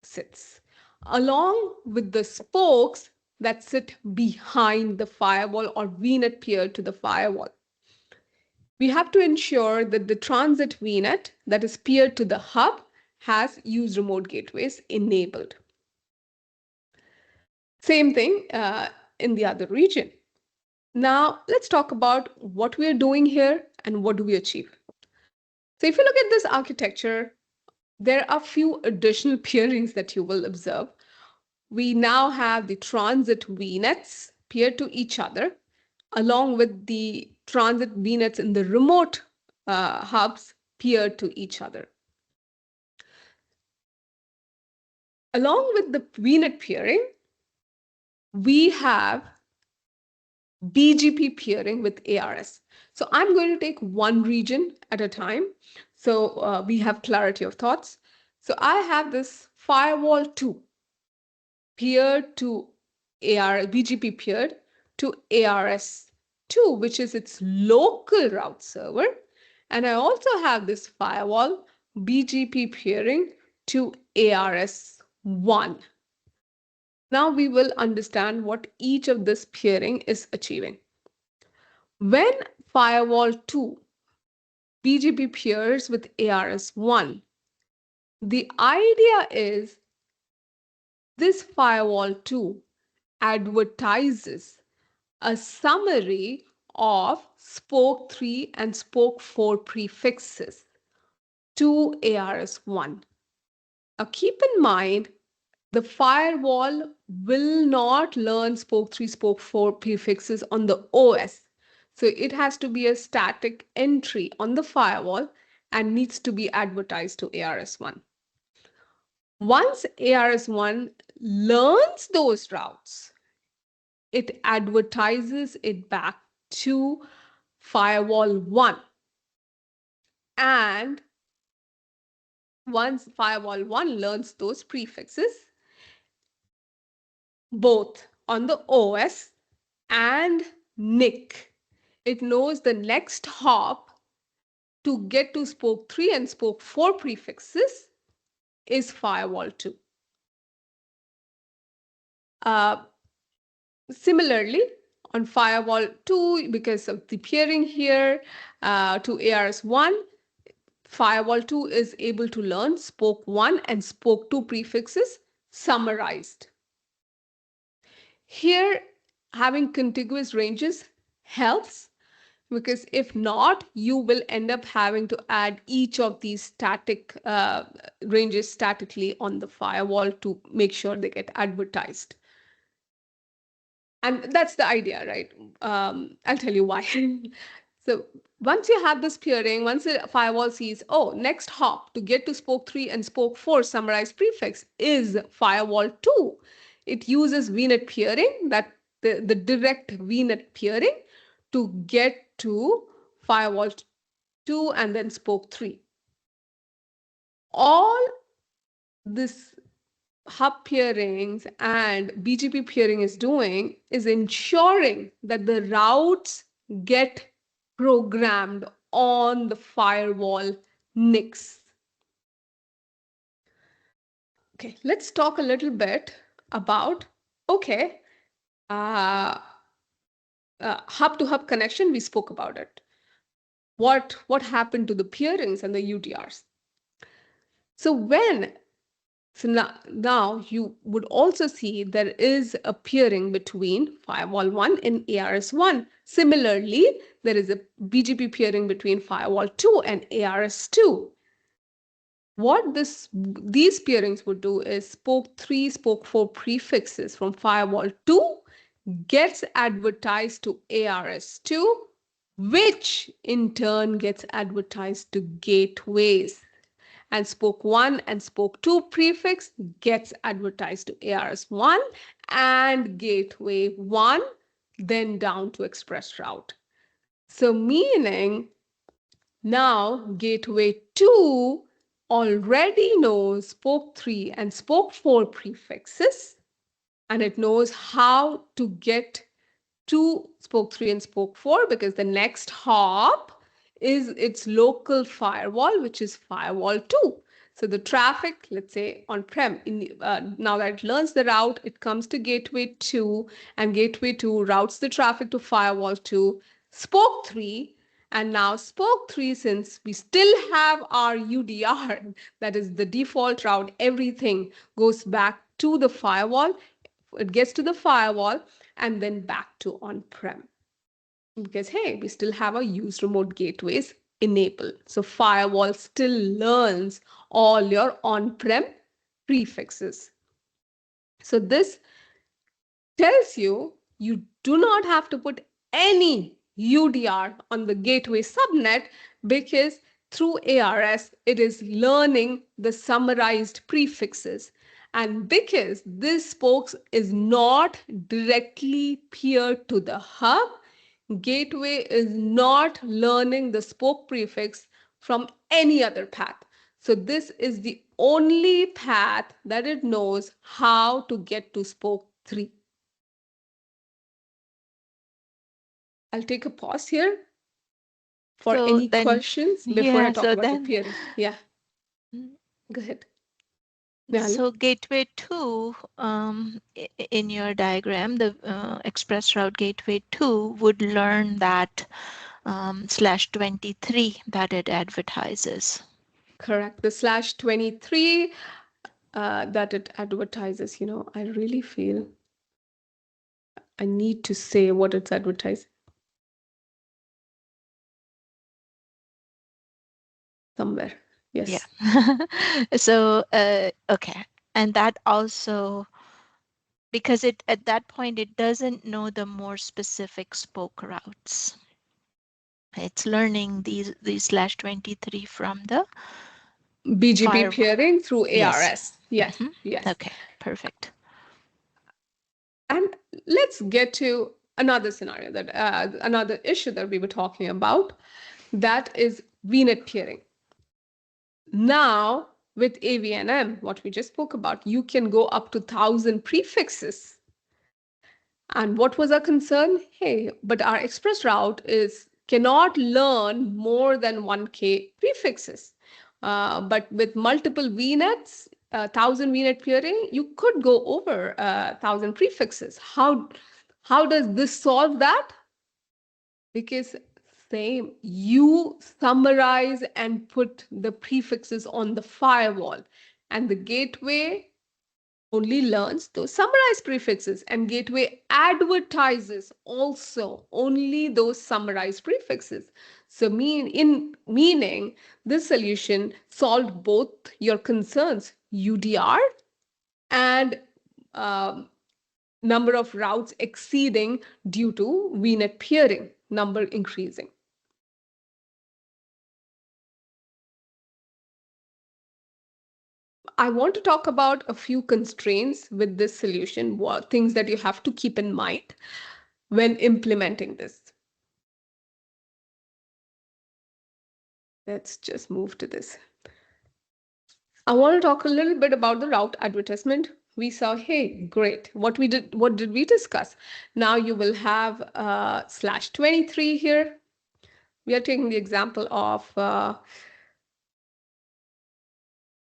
sits, along with the spokes that sit behind the firewall or VNet peer to the firewall. We have to ensure that the transit VNet that is peered to the hub has use remote gateways enabled. Same thing in the other region. Now, let's talk about what we are doing here and what do we achieve. So if you look at this architecture, there are a few additional peerings that you will observe. We now have the transit VNets peer to each other, along with the transit VNets in the remote hubs peer to each other. Along with the VNet peering, we have BGP peering with ARS. So I'm going to take one region at a time. So we have clarity of thoughts. So I have this firewall 2 peered to BGP peered to ARS2, which is its local route server. And I also have this firewall BGP peering to ARS1. Now we will understand what each of this peering is achieving. When firewall 2 BGP peers with ARS1, the idea is this firewall 2 advertises a summary of spoke 3 and spoke 4 prefixes to ARS1. Now keep in mind, the firewall will not learn spoke 3, spoke 4 prefixes on the OS. So it has to be a static entry on the firewall and needs to be advertised to ARS1. Once ARS1 learns those routes, it advertises it back to firewall 1. And once firewall 1 learns those prefixes, both on the OS and NIC, it knows the next hop to get to spoke 3 and spoke 4 prefixes is firewall 2. Similarly, On firewall 2, because of the peering here to ARS1, firewall 2 is able to learn spoke 1 and spoke 2 prefixes summarized. Here, having contiguous ranges helps, because if not, you will end up having to add each of these static ranges statically on the firewall to make sure they get advertised. And that's the idea, right? I'll tell you why. So once you have this peering, once the firewall sees, oh, next hop to get to spoke 3 and spoke 4 summarized prefix is firewall 2. It uses VNET peering, that the direct VNET peering, to get to firewall 2 and then spoke 3. All this hub peerings and BGP peering is doing is ensuring that the routes get programmed on the firewall NICs. Okay, let's talk a little bit about, okay, hub-to-hub connection, we spoke about it. What happened to the peerings and the UDRs? So now you would also see there is a peering between firewall 1 and ARS1. Similarly, there is a BGP peering between firewall 2 and ARS2. What these peerings would do is spoke 3, spoke 4 prefixes from firewall 2 gets advertised to ARS2, which in turn gets advertised to gateways. And spoke 1 and spoke 2 prefix gets advertised to ARS1 and gateway 1, then down to express route. So meaning now gateway 2 already knows spoke 3 and spoke 4 prefixes, and it knows how to get to spoke 3 and spoke 4, because the next hop is its local firewall, which is firewall 2. So the traffic, let's say on-prem, now that it learns the route, it comes to gateway 2, and gateway 2 routes the traffic to firewall 2, spoke 3, and now spoke 3, since we still have our UDR, that is the default route, everything goes back to the firewall. It gets to the firewall and then back to on-prem. Because, hey, we still have our use remote gateways enabled. So firewall still learns all your on-prem prefixes. So this tells you you do not have to put any UDR on the gateway subnet, because through ARS, it is learning the summarized prefixes. And because this spokes is not directly peered to the hub, gateway is not learning the spoke prefix from any other path. So this is the only path that it knows how to get to spoke 3. I'll take a pause here for any questions before I talk about the peering. Yeah, go ahead. So gateway 2, in your diagram, the express route gateway 2 would learn that /23 that it advertises. Correct. The /23 that it advertises. You know, I really feel I need to say what it's advertising. Somewhere. Yes. Yeah. So, okay. And that also, because it at that point, it doesn't know the more specific spoke routes. It's learning these /23 from the BGP peering through ARS. Yes. Yes. Okay, perfect. And let's get to another scenario, that another issue that we were talking about, that is VNET peering. Now, with AVNM, what we just spoke about, you can go up to 1,000 prefixes. And what was our concern? Hey, but our express route cannot learn more than 1K prefixes. But with multiple VNets, 1,000 VNet peering, you could go over 1,000 prefixes. How How does this solve that? Because same, you summarize and put the prefixes on the firewall, and the gateway only learns those summarized prefixes, and gateway advertises also only those summarized prefixes. So meaning this solution solved both your concerns, UDR and um, number of routes exceeding due to VNet peering, number increasing. I want to talk about a few constraints with this solution, things that you have to keep in mind when implementing this. Let's just move to this. I want to talk a little bit about the route advertisement. We saw, hey, great. What did we discuss? Now you will have /23 here. We are taking the example of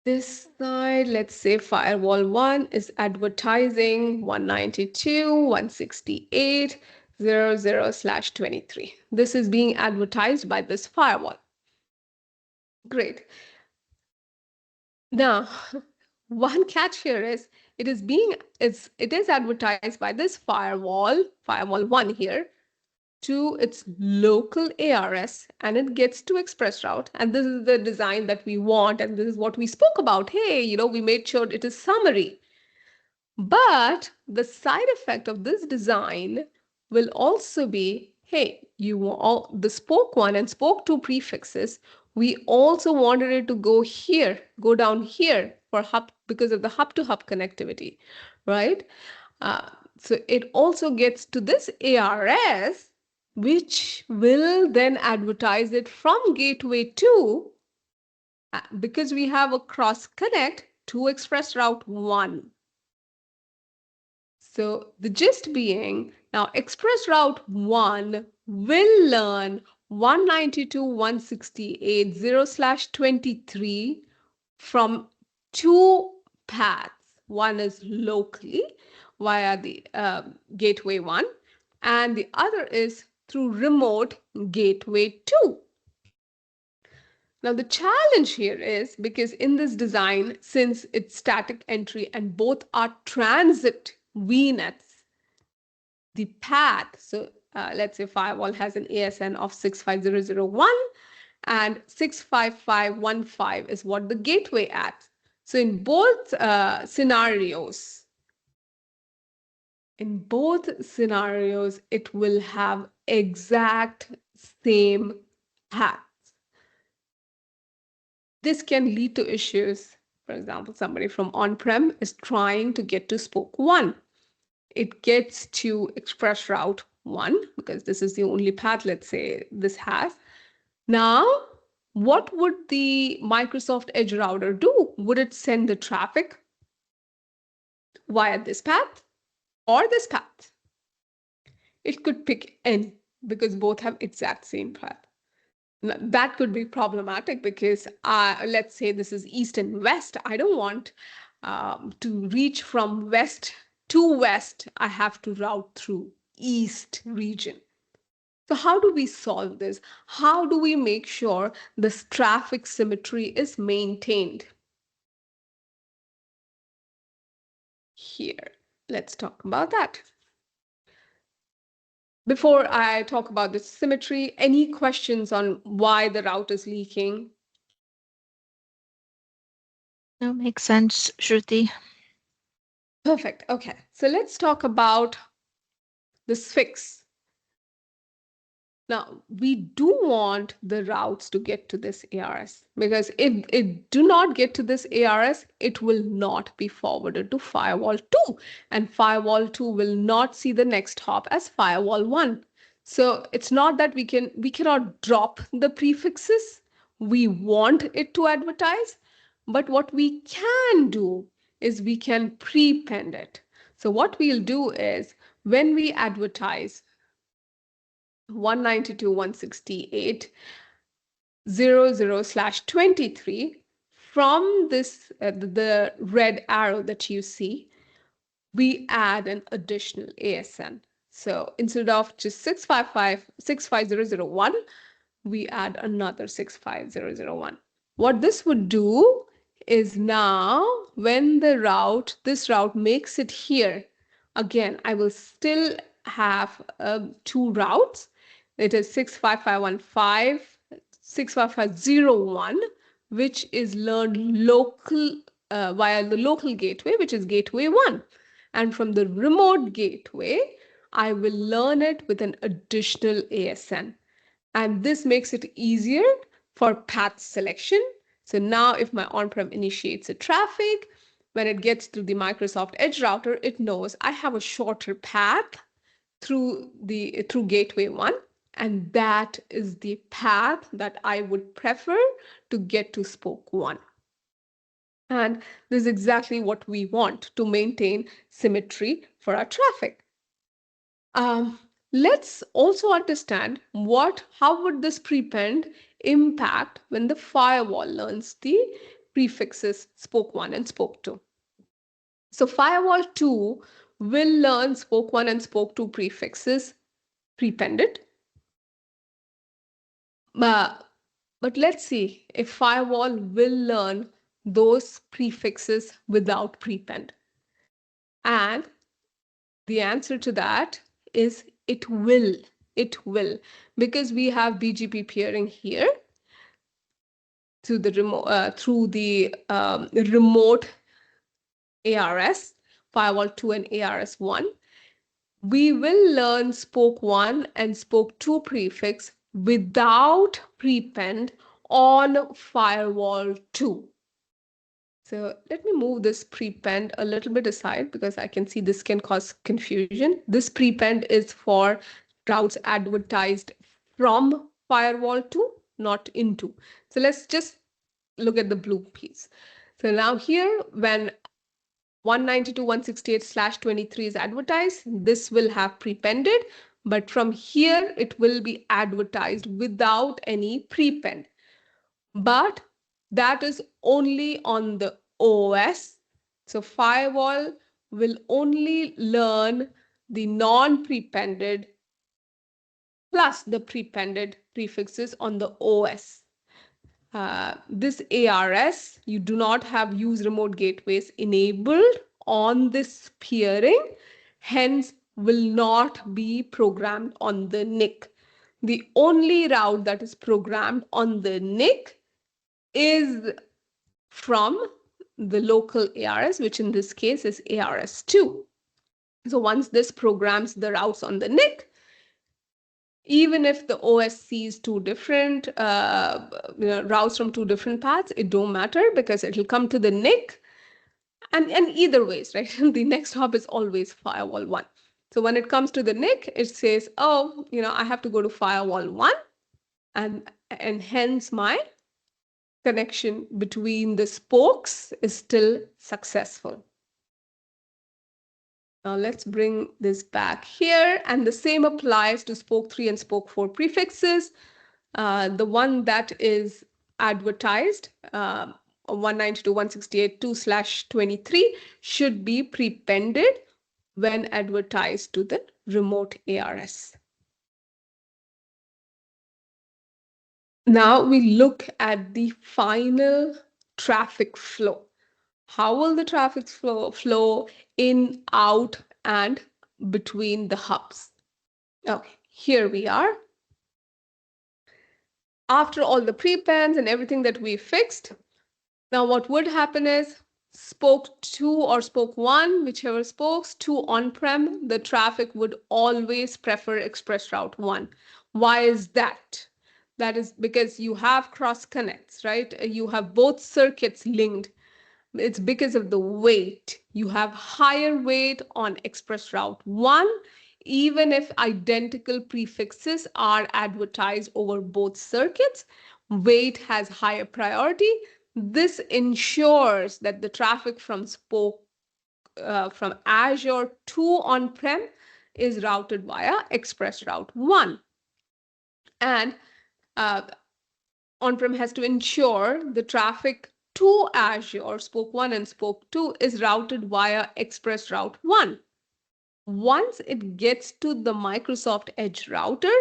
this side. Let's say firewall 1 is advertising 192.168.00/23. This is being advertised by this firewall. Great. Now, one catch here is it is advertised by this firewall 1 here, to its local ARS, and it gets to express route. And this is the design that we want, and this is what we spoke about. Hey, we made sure it is summary. But the side effect of this design will also be, hey, the spoke 1 and spoke 2 prefixes, we also wanted it to go down here for hub, because of the hub-to-hub connectivity, right? So it also gets to this ARS, which will then advertise it from gateway 2, because we have a cross connect to express route 1. So the gist being, now express route 1 will learn 192.168.0/23 from 2 paths. One is locally via the gateway 1, and the other is through remote gateway 2. Now the challenge here is, because in this design, since it's static entry and both are transit VNets, the path, so let's say firewall has an ASN of 65001 and 65515 is what the gateway at. So in both scenarios, it will have exact same path. This can lead to issues. For example, somebody from on-prem is trying to get to spoke 1. It gets to express route 1 because this is the only path, let's say, this has. Now, what would the Microsoft Edge router do? Would it send the traffic via this path or this path? It could pick any, because both have exact same path. That could be problematic because let's say this is east and west. I don't want to reach from west to west. I have to route through east region. So how do we solve this? How do we make sure this traffic symmetry is maintained? Here, let's talk about that. Before I talk about the symmetry, any questions on why the route is leaking? No, makes sense, Shruti. Perfect. Okay, so let's talk about this fix. Now, we do want the routes to get to this ARS, because if it do not get to this ARS, it will not be forwarded to firewall 2, and firewall 2 will not see the next hop as firewall 1. So it's not that we cannot drop the prefixes. We want it to advertise, but what we can do is we can prepend it. So what we'll do is, when we advertise 192.168.00/23 from this the red arrow that you see, we add an additional ASN. So instead of just 65001, we add another 65001. What this would do is now when this route makes it here, again, I will still have two routes. It is 65515, 65501, which is learned local via the local gateway, which is gateway 1. And from the remote gateway, I will learn it with an additional ASN. And this makes it easier for path selection. So now if my on-prem initiates a traffic, when it gets to the Microsoft Edge router, it knows I have a shorter path through gateway 1, and that is the path that I would prefer to get to spoke 1. And this is exactly what we want to maintain symmetry for our traffic. Let's also understand how would this prepend impact when the firewall learns the prefixes spoke 1 and spoke 2. So firewall 2 will learn spoke 1 and spoke 2 prefixes prepended. But let's see if firewall will learn those prefixes without prepend. And the answer to that is it will. It will, because we have BGP peering here through the remote ARS, firewall 2 and ARS 1. We will learn spoke 1 and spoke 2 prefix without prepend on firewall 2. So let me move this prepend a little bit aside because I can see this can cause confusion. This prepend is for routes advertised from firewall 2, not into. So let's just look at the blue piece. So now here, when 192.168/23 is advertised, this will have prepended, but from here it will be advertised without any prepend. But that is only on the OS. So firewall will only learn the non-prepended plus the prepended prefixes on the OS. This ARS, you do not have use remote gateways enabled on this peering, hence will not be programmed on the NIC. The only route that is programmed on the NIC is from the local ARS, which in this case is ARS2. So once this programs the routes on the NIC, even if the OS sees two different routes from two different paths, it don't matter because it will come to the NIC. And either ways, right? The next hop is always firewall 1. So when it comes to the NIC, it says, oh, I have to go to firewall 1, and hence my connection between the spokes is still successful. Now let's bring this back here, and the same applies to spoke 3 and spoke 4 prefixes. The one that is advertised, 192.168.2/23, should be prepended when advertised to the remote ARS. Now we look at the final traffic flow. How will the traffic flow in, out, and between the hubs? Okay, here we are. After all the prepends and everything that we fixed, now what would happen is spoke 2 or spoke 1, whichever spokes, 2 on-prem, the traffic would always prefer express route 1. Why is that? That is because you have cross connects, right? You have both circuits linked. It's because of the weight. You have higher weight on express route 1, even if identical prefixes are advertised over both circuits. Weight has higher priority. This ensures that the traffic from from Azure to on-prem is routed via express route 1. And on-prem has to ensure the traffic to Azure, spoke 1 and spoke 2, is routed via express route 1. Once it gets to the Microsoft Edge router,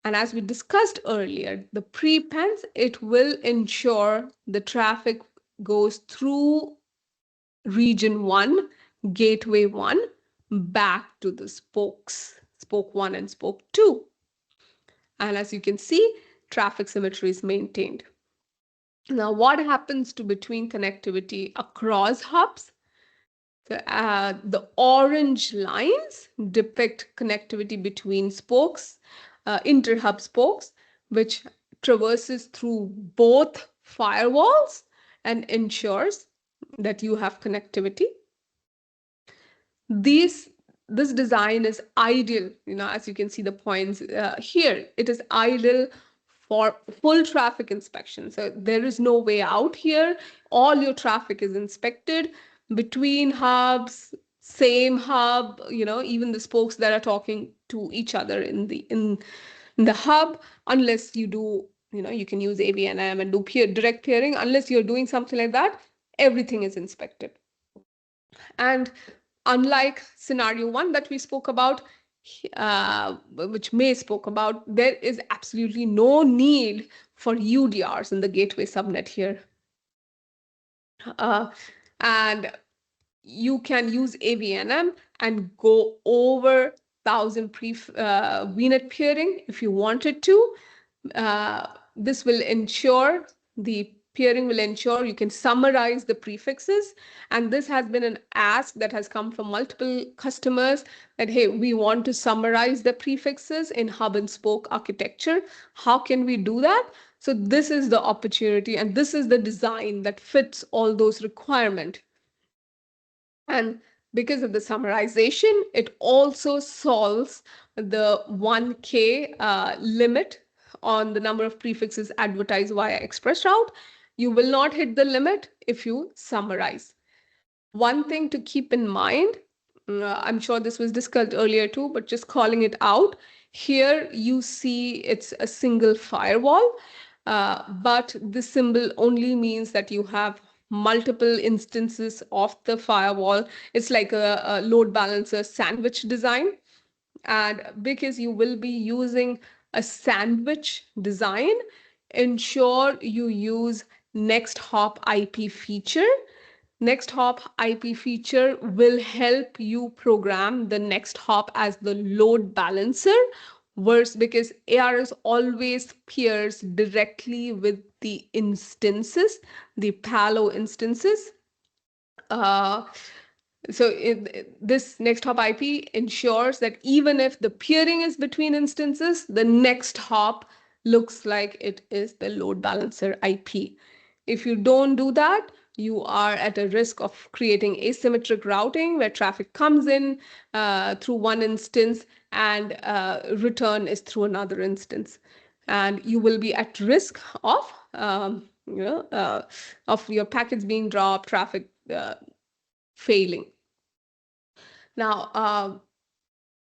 and as we discussed earlier, the prepends, it will ensure the traffic goes through region 1, gateway 1, back to the spokes, spoke 1 and spoke 2. And as you can see, traffic symmetry is maintained. Now, what happens to between connectivity across hubs? The orange lines depict connectivity between spokes, inter-hub spokes, which traverses through both firewalls and ensures that you have connectivity. This design is ideal, as you can see the points here. It is ideal for full traffic inspection. So there is no way out here. All your traffic is inspected between hubs, same hub, even the spokes that are talking to each other in the hub, unless you do, you can use AVNM and do direct peering. Unless you're doing something like that, everything is inspected. And unlike scenario 1 that we spoke about, which May spoke about, there is absolutely no need for UDRs in the gateway subnet here. And you can use AVNM and go over 1,000 VNET peering if you wanted to. This will ensure the peering will ensure you can summarize the prefixes. And this has been an ask that has come from multiple customers that, hey, we want to summarize the prefixes in hub and spoke architecture. How can we do that? So this is the opportunity, and this is the design that fits all those requirements. And because of the summarization, it also solves the 1K limit on the number of prefixes advertised via express route. You will not hit the limit if you summarize. One thing to keep in mind, I'm sure this was discussed earlier too, but just calling it out, here you see it's a single firewall, but this symbol only means that you have multiple instances of the firewall. It's like a load balancer sandwich design. And because you will be using a sandwich design, ensure you use next hop IP feature. Next hop IP feature will help you program the next hop as the load balancer, versus because ARS always peers directly with the instances, the Palo instances. So this next hop IP ensures that even if the peering is between instances, the next hop looks like it is the load balancer IP. If you don't do that, you are at a risk of creating asymmetric routing where traffic comes in through one instance and return is through another instance. And you will be at risk of, of your packets being dropped, traffic failing. Now,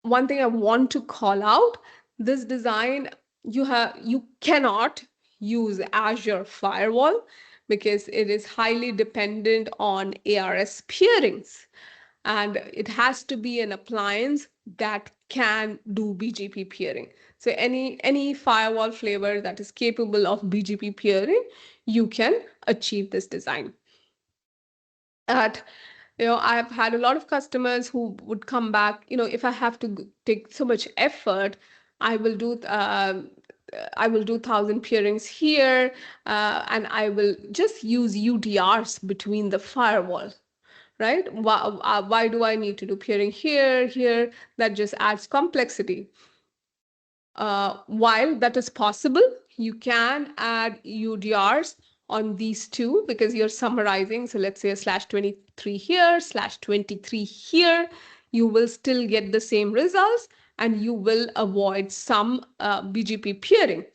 one thing I want to call out, this design, you cannot use Azure Firewall because it is highly dependent on ARS peerings. And it has to be an appliance that can do BGP peering. So any firewall flavor that is capable of BGP peering, you can achieve this design. I've had a lot of customers who would come back, if I have to take so much effort, I will do 1,000 peerings here, and I will just use UDRs between the firewall, right? Why do I need to do peering here? That just adds complexity. While that is possible, you can add UDRs on these two because you're summarizing. So let's say a /23 here, /23 here, you will still get the same results and you will avoid some BGP peering.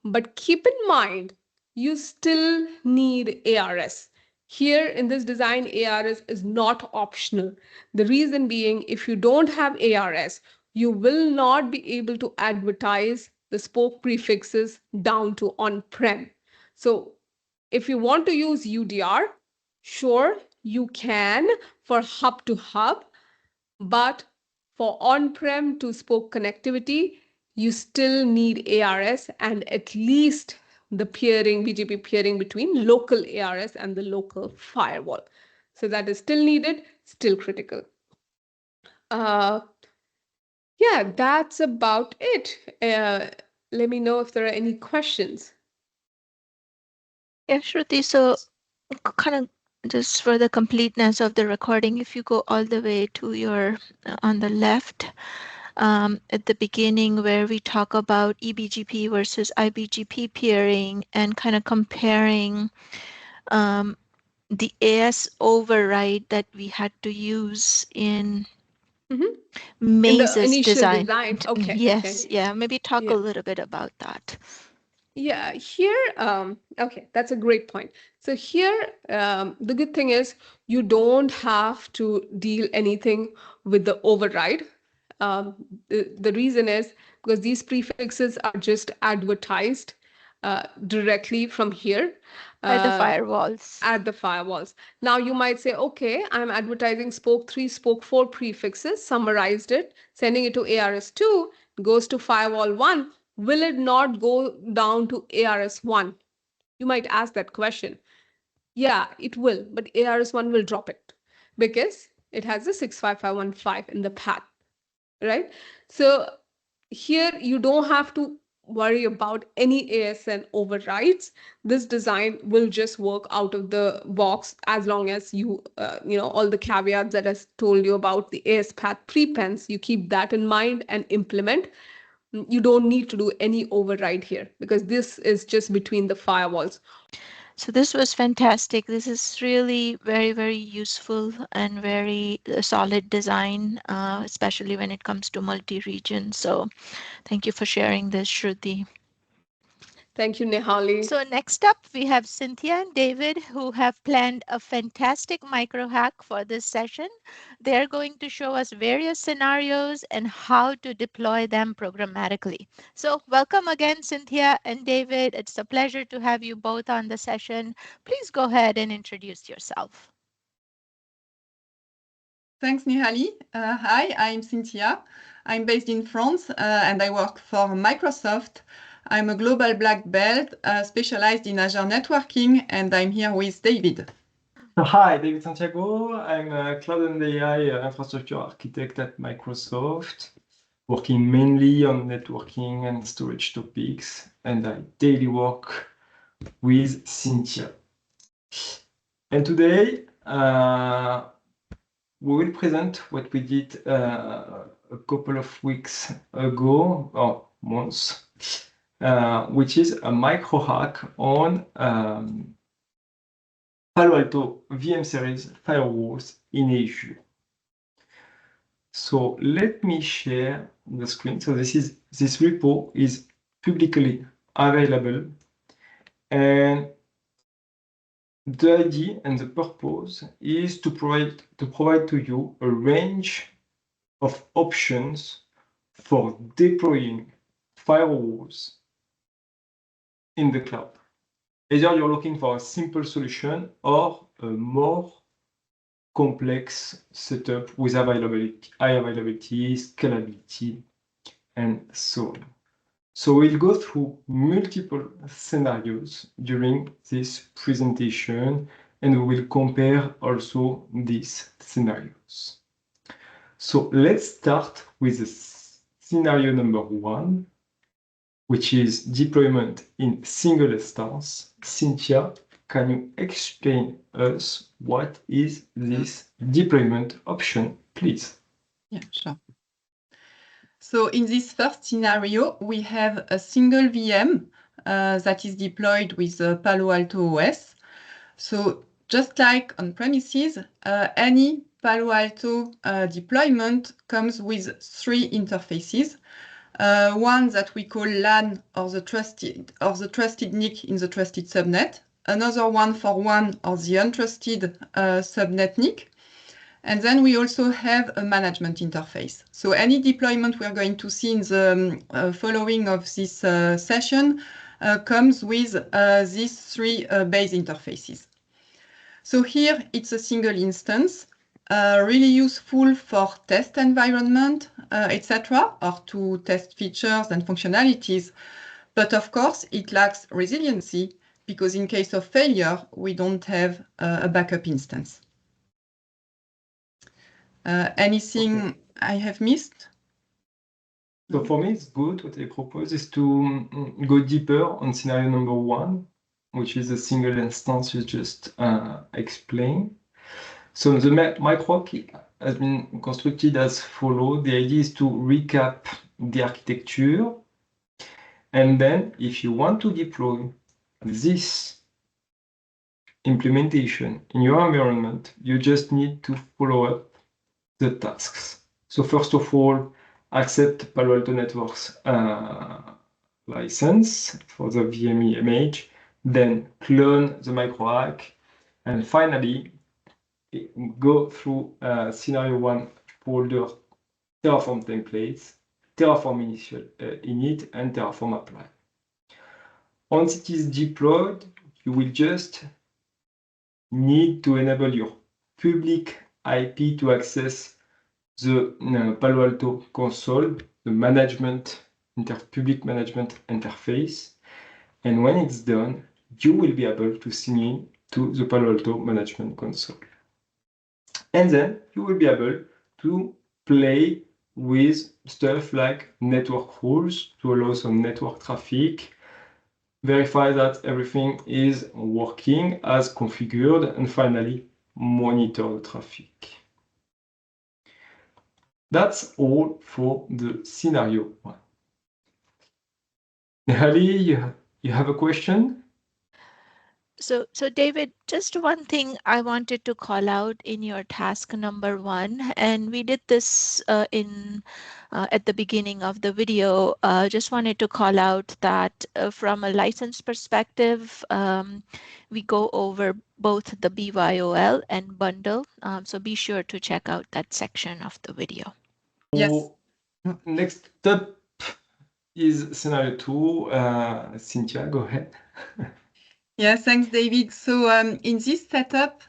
But keep in mind, you still need ARS. Here in this design, ARS is not optional. The reason being, if you don't have ARS, you will not be able to advertise the spoke prefixes down to on-prem. So if you want to use UDR, sure, you can for hub to hub, But for on-prem to spoke connectivity, you still need ARS and at least the peering, BGP peering between local ARS and the local firewall. So that is still needed, still critical. Yeah, that's about it. Let me know if there are any questions. Yeah, Shruti, so kind of just for the completeness of the recording, if you go all the way to your on the left, at the beginning where we talk about eBGP versus IBGP peering and kind of comparing the AS override that we had to use in In the Maze's initial design. design, okay, Yes, okay. yeah, maybe talk a Yeah. little bit about that. Yeah, here, okay, that's a great point. So here, the good thing is you don't have to deal anything with the override. The reason is because these prefixes are just advertised directly from here. By the Uh, firewalls. at the firewalls. Now you might say, okay, I'm advertising spoke 3, spoke 4 prefixes, summarized it, sending it to ARS2, goes to firewall 1. Will it not go down to ARS1? You might ask that question. Yeah, it will, but ARS1 will drop it because it has a 65515 in the path, right? So here you don't have to worry about any ASN overrides. This design will just work out of the box as long as all the caveats that I told you about the AS path prepends, you keep that in mind and implement. You don't need to do any override here because this is just between the firewalls. So this was fantastic. This is really very, very useful and very solid design, especially when it comes to multi-region. So thank you for sharing this, Shruti. Thank you, Nehali. So next up, we have Cynthia and David who have planned a fantastic micro hack for this session. They're going to show us various scenarios and how to deploy them programmatically. So welcome again, Cynthia and David. It's a pleasure to have you both on the session. Please go ahead and introduce yourself. Thanks, Nihali. Hi, I'm Cynthia. I'm based in France and I work for Microsoft. I'm a global black belt specialized in Azure networking, and I'm here with David. Hi, David Santiago. I'm a cloud and AI infrastructure architect at Microsoft, working mainly on networking and storage topics, and I daily work with Cynthia. And today, we will present what we did a couple of weeks ago, or months, which is a micro hack on Palo Alto VM series firewalls in Azure. So let me share the screen. So this repo is publicly available, and the idea and the purpose is to provide to you a range of options for deploying firewalls in the cloud. Either you're looking for a simple solution or a more complex setup with high availability, scalability, and so on. So we'll go through multiple scenarios during this presentation, and we will compare also these scenarios. So let's start with the scenario number 1, which is deployment in single instance. Cynthia, can you explain us what is this deployment option, please? Yeah, sure. So in this first scenario, we have a single VM that is deployed with Palo Alto OS. So just like on premises, any Palo Alto deployment comes with 3 interfaces. One that we call LAN, or the trusted NIC in the trusted subnet. Another one for WAN, or the untrusted subnet NIC. And then we also have a management interface. So any deployment we're going to see in the following of this session comes with these 3 base interfaces. So here it's a single instance. really useful for test environment, etc., or to test features and functionalities. But of course, it lacks resiliency because in case of failure, we don't have a backup instance. Anything I have missed? So for me, it's good. What I propose is to go deeper on scenario number 1, which is a single instance you just explained. So the MicroHack has been constructed as follows. The idea is to recap the architecture. And then if you want to deploy this implementation in your environment, you just need to follow up the tasks. So first of all, accept Palo Alto Networks license for the VME image, then clone the MicroHack, and finally go through scenario 1 folder, Terraform templates, Terraform initial init, and Terraform apply. Once it is deployed, you will just need to enable your public IP to access the Palo Alto console, the public management interface. And when it's done, you will be able to sign in to the Palo Alto management console. And then you will be able to play with stuff like network rules to allow some network traffic, verify that everything is working as configured, and finally monitor the traffic. That's all for the scenario 1. Ali, you have a question? So David, just one thing I wanted to call out in your task number 1, and we did this at the beginning of the video. Just wanted to call out that from a license perspective, we go over both the BYOL and bundle. So be sure to check out that section of the video. Yes. Next up is scenario 2. Cynthia, go ahead. Yes, thanks, David. So in this setup,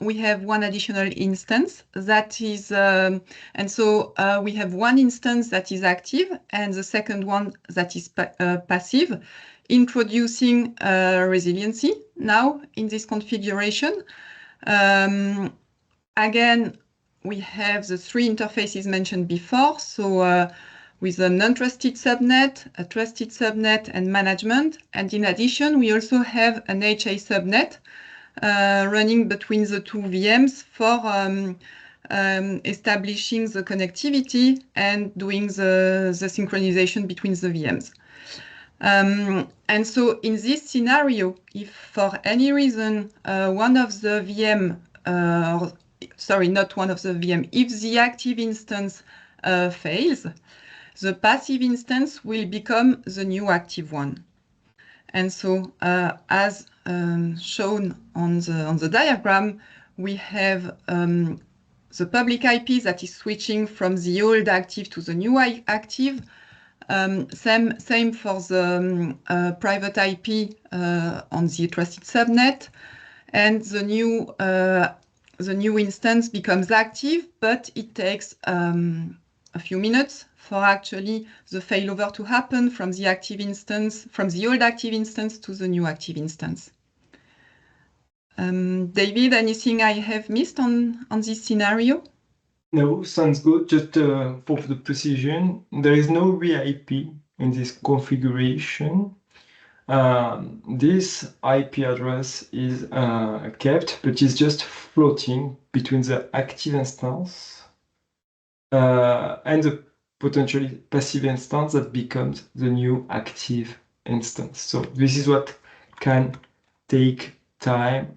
we have one additional instance that is, and so we have one instance that is active and the second one that is passive, introducing resiliency now in this configuration. Again, we have the 3 interfaces mentioned before. So with a non-trusted subnet, a trusted subnet, and management. And in addition, we also have an HA subnet running between the 2 VMs for establishing the connectivity and doing the synchronization between the VMs. And so in this scenario, if for any reason one of the VM, sorry, not one of the VM, if the active instance fails, the passive instance will become the new active one. And so as shown on the diagram, we have the public IP that is switching from the old active to the new active. Same for the private IP on the trusted subnet. And the new instance becomes active, but it takes a few minutes for actually the failover to happen from the active instance, from the old active instance to the new active instance. David, anything I have missed on this scenario? No, sounds good. Just for the precision, there is no re-IP in this configuration. This IP address is kept, but is just floating between the active instance and the potentially passive instance that becomes the new active instance. So this is what can take time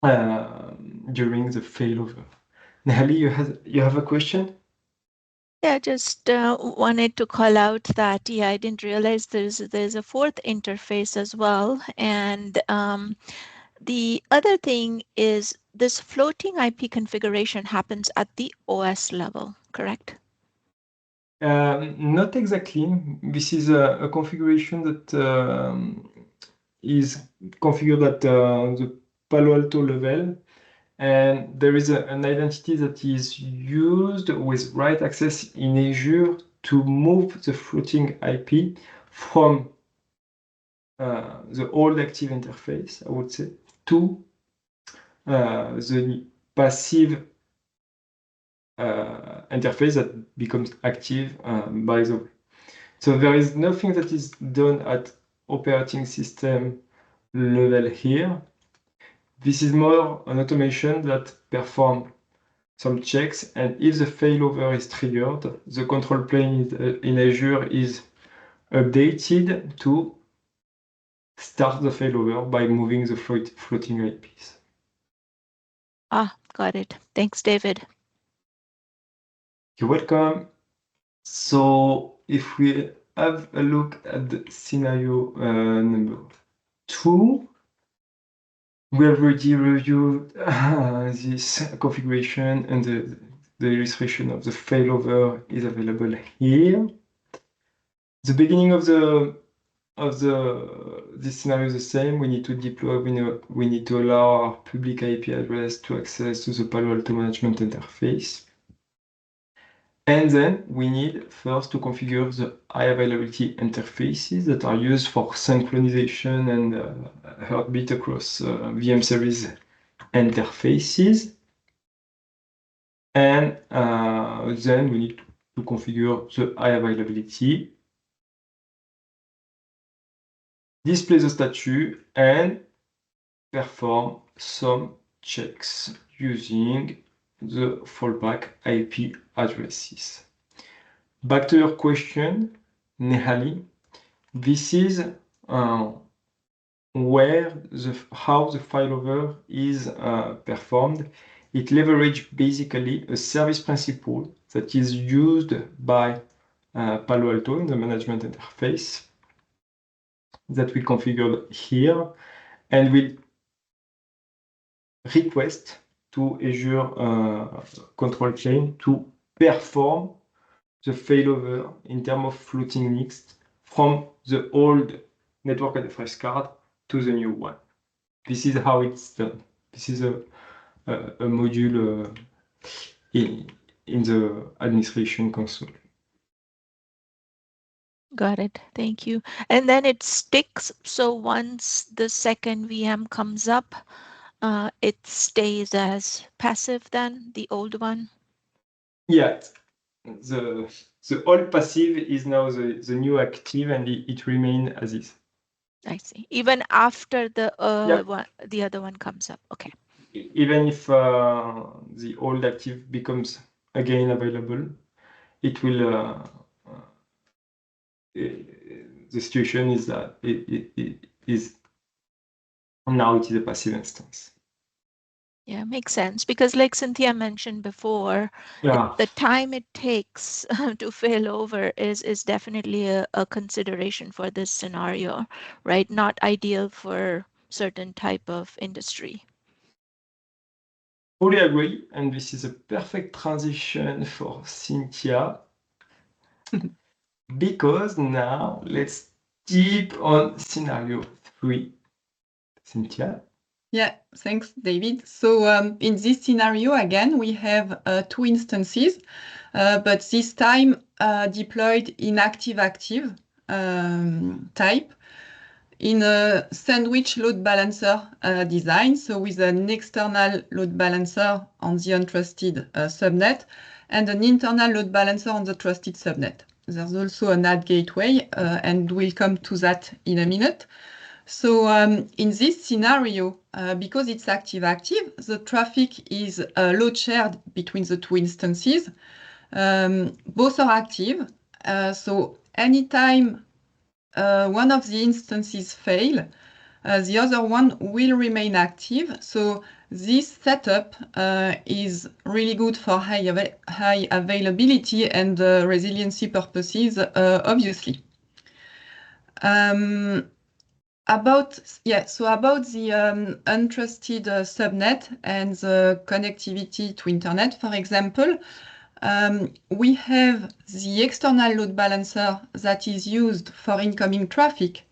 during the failover. Nahali, you have a question? Yeah, just wanted to call out that, yeah, I didn't realize there's a 4th interface as well. And the other thing is this floating IP configuration happens at the OS level, correct? Not exactly. This is a configuration that is configured at the Palo Alto level, And there is an identity that is used with write access in Azure to move the floating IP from the old active interface, I would say, to the passive interface that becomes active by the way. So there is nothing that is done at operating system level here. This is more an automation that performs some checks, and if the failover is triggered, the control plane in Azure is updated to start the failover by moving the floating IPs. Got it. Thanks, David. You're welcome. So if we have a look at the scenario number 2, we have already reviewed this configuration, and the illustration of the failover is available here. The beginning of this scenario is the same. We need to deploy, we need to allow our public IP address to access to the Palo Alto management interface. And then we need first to configure the high availability interfaces that are used for synchronization and heartbeat across VM service interfaces. And then we need to configure the high availability, display the statue, and perform some checks using the fallback IP addresses. Back to your question, Nehali, this is how the failover is performed. It leverages basically a service principal that is used by Palo Alto in the management interface that we configured here, and will request to Azure control plane to perform the failover in terms of floating NICs from the old network address card to the new one. This is how it's done. This is a module in the administration console. Got it. Thank you. And then it sticks. So once the second VM comes up, it stays as passive then, the old one? Yeah, the old passive is now the new active, and it remains as is. I see. Even after the Yep. the other one comes up. Okay. Even if the old active becomes again available, it will. The situation is that it is now it is a passive instance. Yeah, makes sense, because like Cynthia mentioned before, the time it takes to fail over is definitely a consideration for this scenario, right? Not ideal for certain type of industry. Fully agree, and this is a perfect transition for Cynthia, because now let's deep on scenario 3. Cynthia. Yeah, thanks, David. So in this scenario, again, we have 2 instances, but this time deployed in active-active type in a sandwich load balancer design. So with an external load balancer on the untrusted subnet and an internal load balancer on the trusted subnet. There's also an NAT gateway, and we'll come to that in a minute. So in this scenario, because it's active-active, the traffic is load shared between the 2 instances. Both are active. So anytime one of the instances fail, the other one will remain active. So this setup is really good for high availability and resiliency purposes, obviously. About the untrusted subnet and the connectivity to internet, for example, we have the external load balancer that is used for incoming traffic.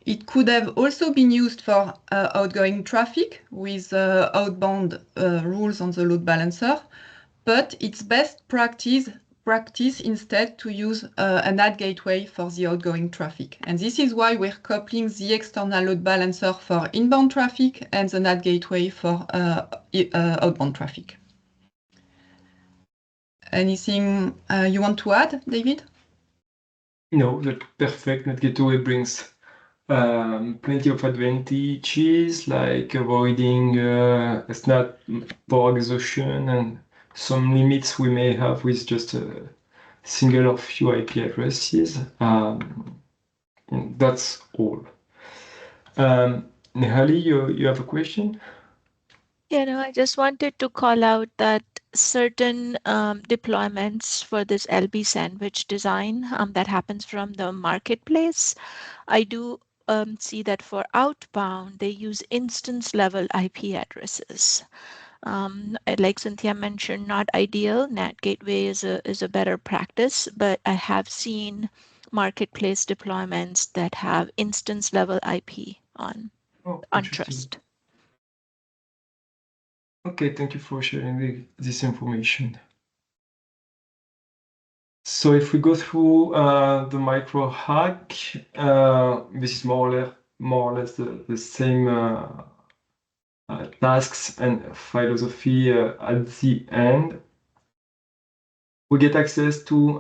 It could have also been used for outgoing traffic with outbound rules on the load balancer, but it's best practice instead to use an NAT gateway for the outgoing traffic. And this is why we're coupling the external load balancer for inbound traffic and the NAT gateway for outbound traffic. Anything you want to add, David? No, the perfect NAT gateway brings plenty of advantages like avoiding SNAT power exhaustion and some limits we may have with just a single or few IP addresses. That's all. Nehali, you have a question? Yeah, no, I just wanted to call out that certain deployments for this LB sandwich design that happens from the marketplace, I do see that for outbound, they use instance level IP addresses. Like Cynthia mentioned, not ideal. NAT gateway is a better practice, but I have seen marketplace deployments that have instance level IP on trust. Okay, thank you for sharing this information. So if we go through the MicroHack, this is more or less the same tasks and philosophy at the end. We get access to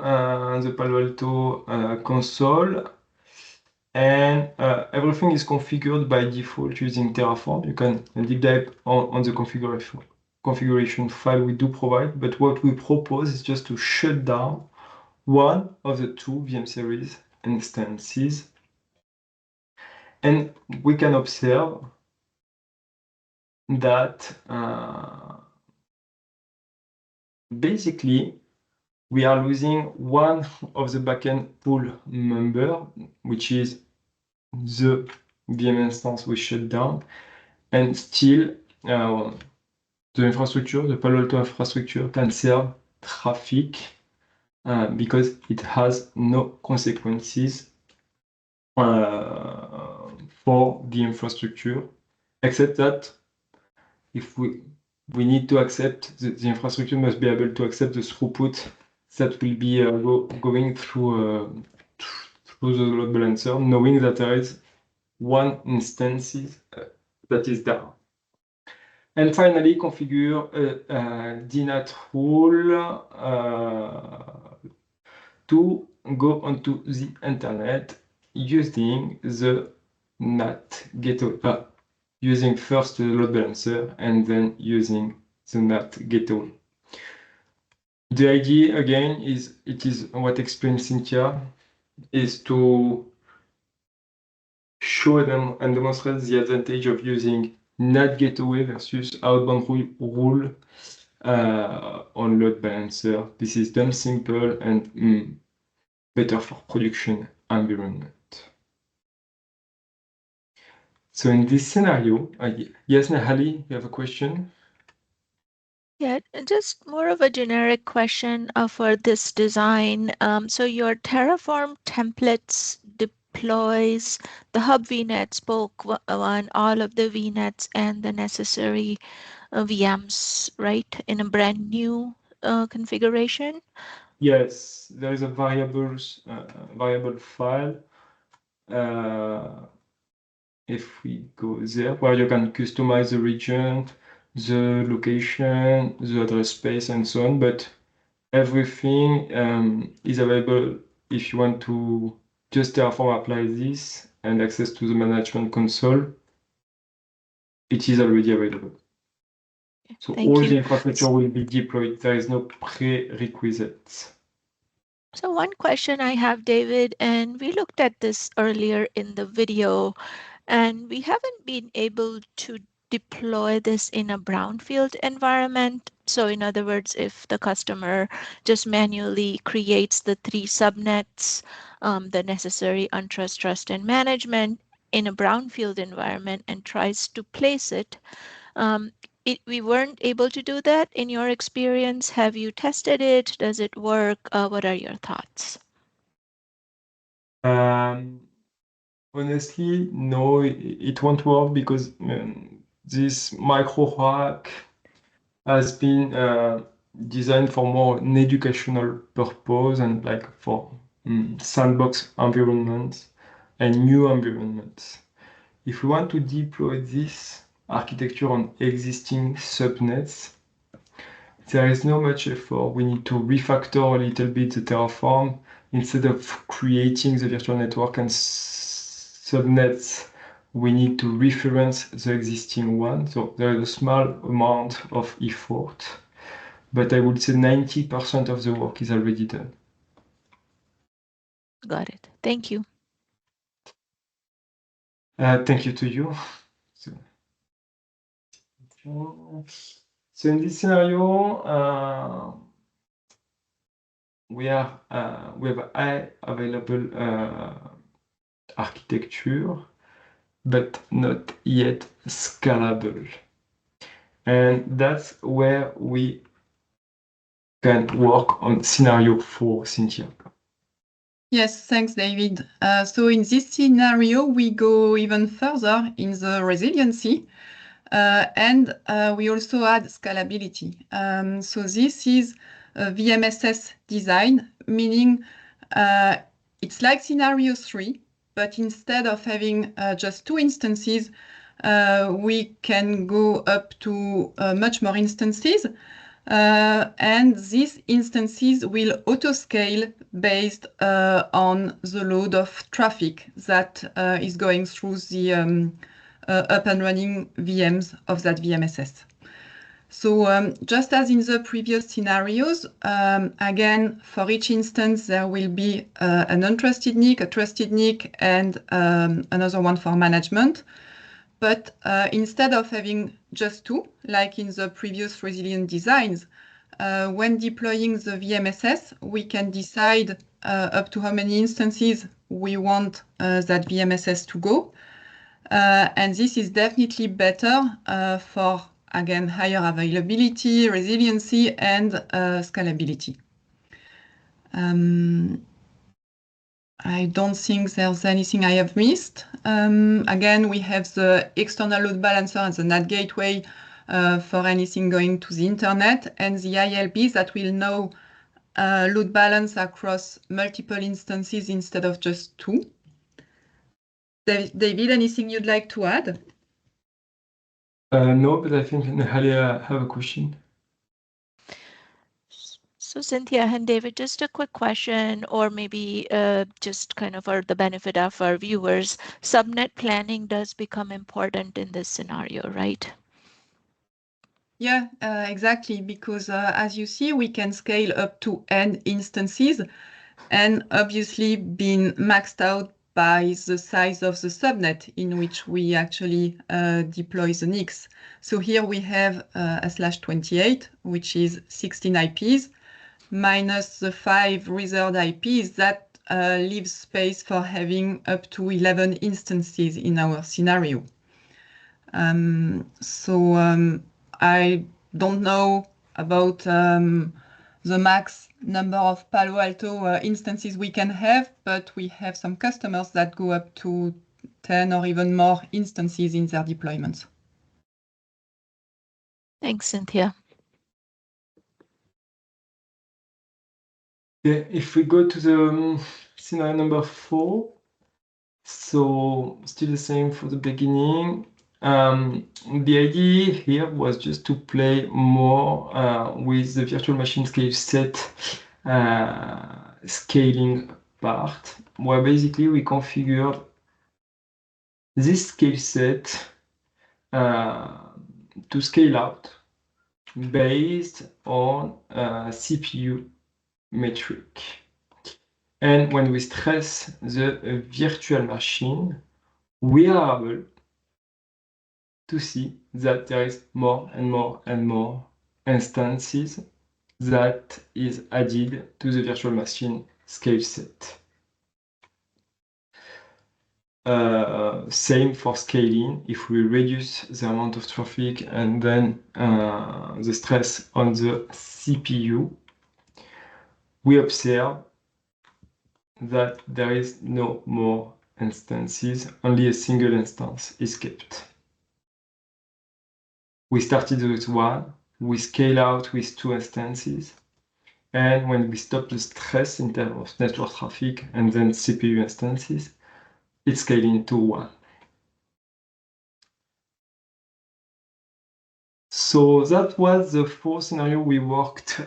the Palo Alto console, and everything is configured by default using Terraform. You can deep dive on the configuration file we do provide, but what we propose is just to shut down one of the two VM series instances, and we can observe that basically we are losing one of the backend pool member, which is the VM instance we shut down, and still the infrastructure, the Palo Alto infrastructure, can serve traffic because it has no consequences for the infrastructure, except that if we need to accept, the infrastructure must be able to accept the throughput that will be going through the load balancer, knowing that there is one instance that is down. And finally, configure a DNAT rule to go onto the internet using the NAT gateway, using first the load balancer and then using the NAT gateway. The idea again is, it is what explained Cynthia, is to show them and demonstrate the advantage of using NAT gateway versus outbound rule on load balancer. This is done simple and better for production environment. So in this scenario, yes, Nahali, you have a question? Yeah, just more of a generic question for this design. So your Terraform templates deploys the hub VNet, spoke one, all of the VNets and the necessary VMs, right, in a brand new configuration? Yes, there is a variable file. If we go there, where you can customize the region, the location, the address space, and so on, but everything is available if you want to just Terraform apply this and access to the management console. It is already available. So all the infrastructure will be deployed. There is no prerequisites. So one question I have, David, and we looked at this earlier in the video, and we haven't been able to deploy this in a brownfield environment. So in other words, if the customer just manually creates the 3 subnets, the necessary untrust, trust, and management in a brownfield environment and tries to place it, we weren't able to do that. In your experience, have you tested it? Does it work? What are your thoughts? Honestly, no, it won't work because this Microhack has been designed for more an educational purpose and like for sandbox environments and new environments. If we want to deploy this architecture on existing subnets, there is no much effort. We need to refactor a little bit the Terraform instead of creating the virtual network and subnets. We need to reference the existing one. So there is a small amount of effort, but I would say 90% of the work is already done. Got it. Thank you. Thank you to you. So in this scenario, we have high available architecture, but not yet scalable. And that's where we can work on scenario 4, Cynthia. Yes, thanks, David. So in this scenario, we go even further in the resiliency, and we also add scalability. So this is a VMSS design, meaning it's like scenario 3, but instead of having just 2 instances, we can go up to much more instances. And these instances will auto-scale based on the load of traffic that is going through the up and running VMs of that VMSS. So just as in the previous scenarios, again, for each instance, there will be an untrusted NIC, a trusted NIC, and another one for management. But instead of having just 2, like in the previous resilient designs, when deploying the VMSS, we can decide up to how many instances we want that VMSS to go. And this is definitely better for, again, higher availability, resiliency, and scalability. I don't think there's anything I have missed. Again, we have the external load balancer and the NAT gateway for anything going to the internet, and the ILBs that will now load balance across multiple instances instead of just 2. David, anything you'd like to add? No, but I think Nahalia have a question. So Cynthia and David, just a quick question, or maybe just kind of for the benefit of our viewers, subnet planning does become important in this scenario, right? Yeah, exactly, because as you see, we can scale up to n instances, and obviously being maxed out by the size of the subnet in which we actually deploy the NICs. So here we have a /28, which is 16 IPs, minus the 5 reserved IPs that leaves space for having up to 11 instances in our scenario. I don't know about the max number of Palo Alto instances we can have, but we have some customers that go up to 10 or even more instances in their deployments. Thanks, Cynthia. Yeah, if we go to the scenario number 4, so still the same for the beginning. The idea here was just to play more with the virtual machine scale set scaling part, where basically we configured this scale set to scale out based on CPU metric. And when we stress the virtual machine, we are able to see that there is more and more and more instances that is added to the virtual machine scale set. Same for scaling. If we reduce the amount of traffic and then the stress on the CPU, we observe that there is no more instances, only a single instance is kept. We started with one, we scale out with 2 instances, and when we stop the stress in terms of network traffic and then CPU instances, it's scaling to 1. So that was the 4th scenario we worked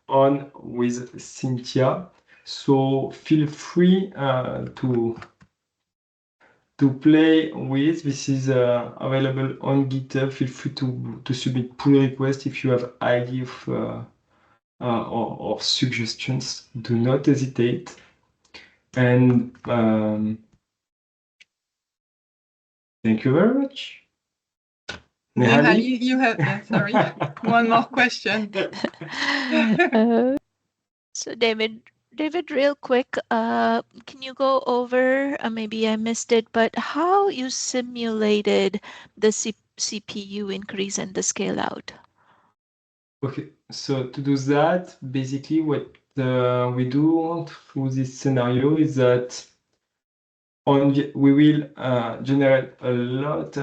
on with Cynthia. So feel free to play with. This is available on GitHub. Feel free to submit pull requests if you have ideas or suggestions. Do not hesitate. And thank you very much. Nehali, you have, yeah, sorry, one more question. So David, real quick, can you go over, maybe I missed it, but how you simulated the CPU increase and the scale out? Okay, so to do that, basically what we do through this scenario is that we will generate a lot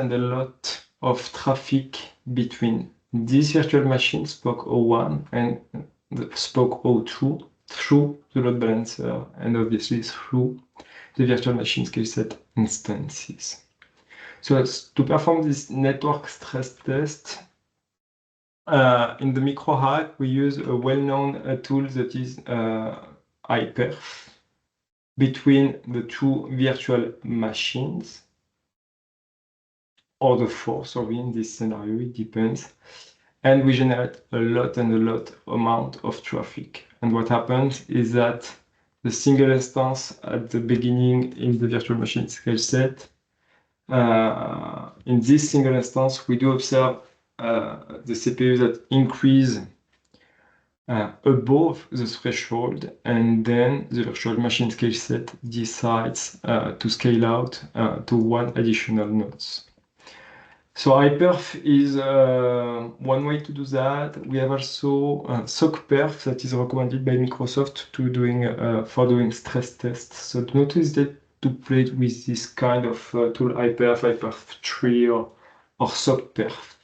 of traffic between this virtual machine, Spoke 01, and the Spoke 02 through the load balancer, and obviously through the virtual machine scale set instances. So to perform this network stress test, in the MicroHack, we use a well-known tool that is iPerf between the 2 virtual machines, or the 4, sorry, in this scenario, it depends. And we generate a lot amount of traffic. And what happens is that the single instance at the beginning in the virtual machine scale set, in this single instance, we do observe the CPU that increase above the threshold, and then the virtual machine scale set decides to scale out to 1 additional nodes. So iPerf is one way to do that. We have also SOCPerf that is recommended by Microsoft for doing stress tests. So do not hesitate to play with this kind of tool, iPerf 3, or SOCPerf.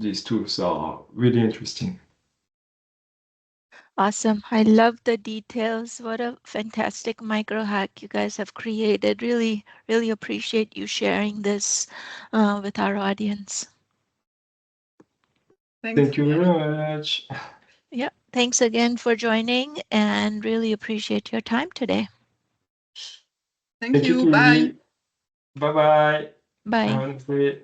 These tools are really interesting. Awesome. I love the details. What a fantastic micro hack you guys have created. Really, really appreciate you sharing this with our audience. Thank you very much. Yeah, thanks again for joining, and really appreciate your time today. Thank you. Bye. Bye. Bye-bye. Bye. Have a nice day.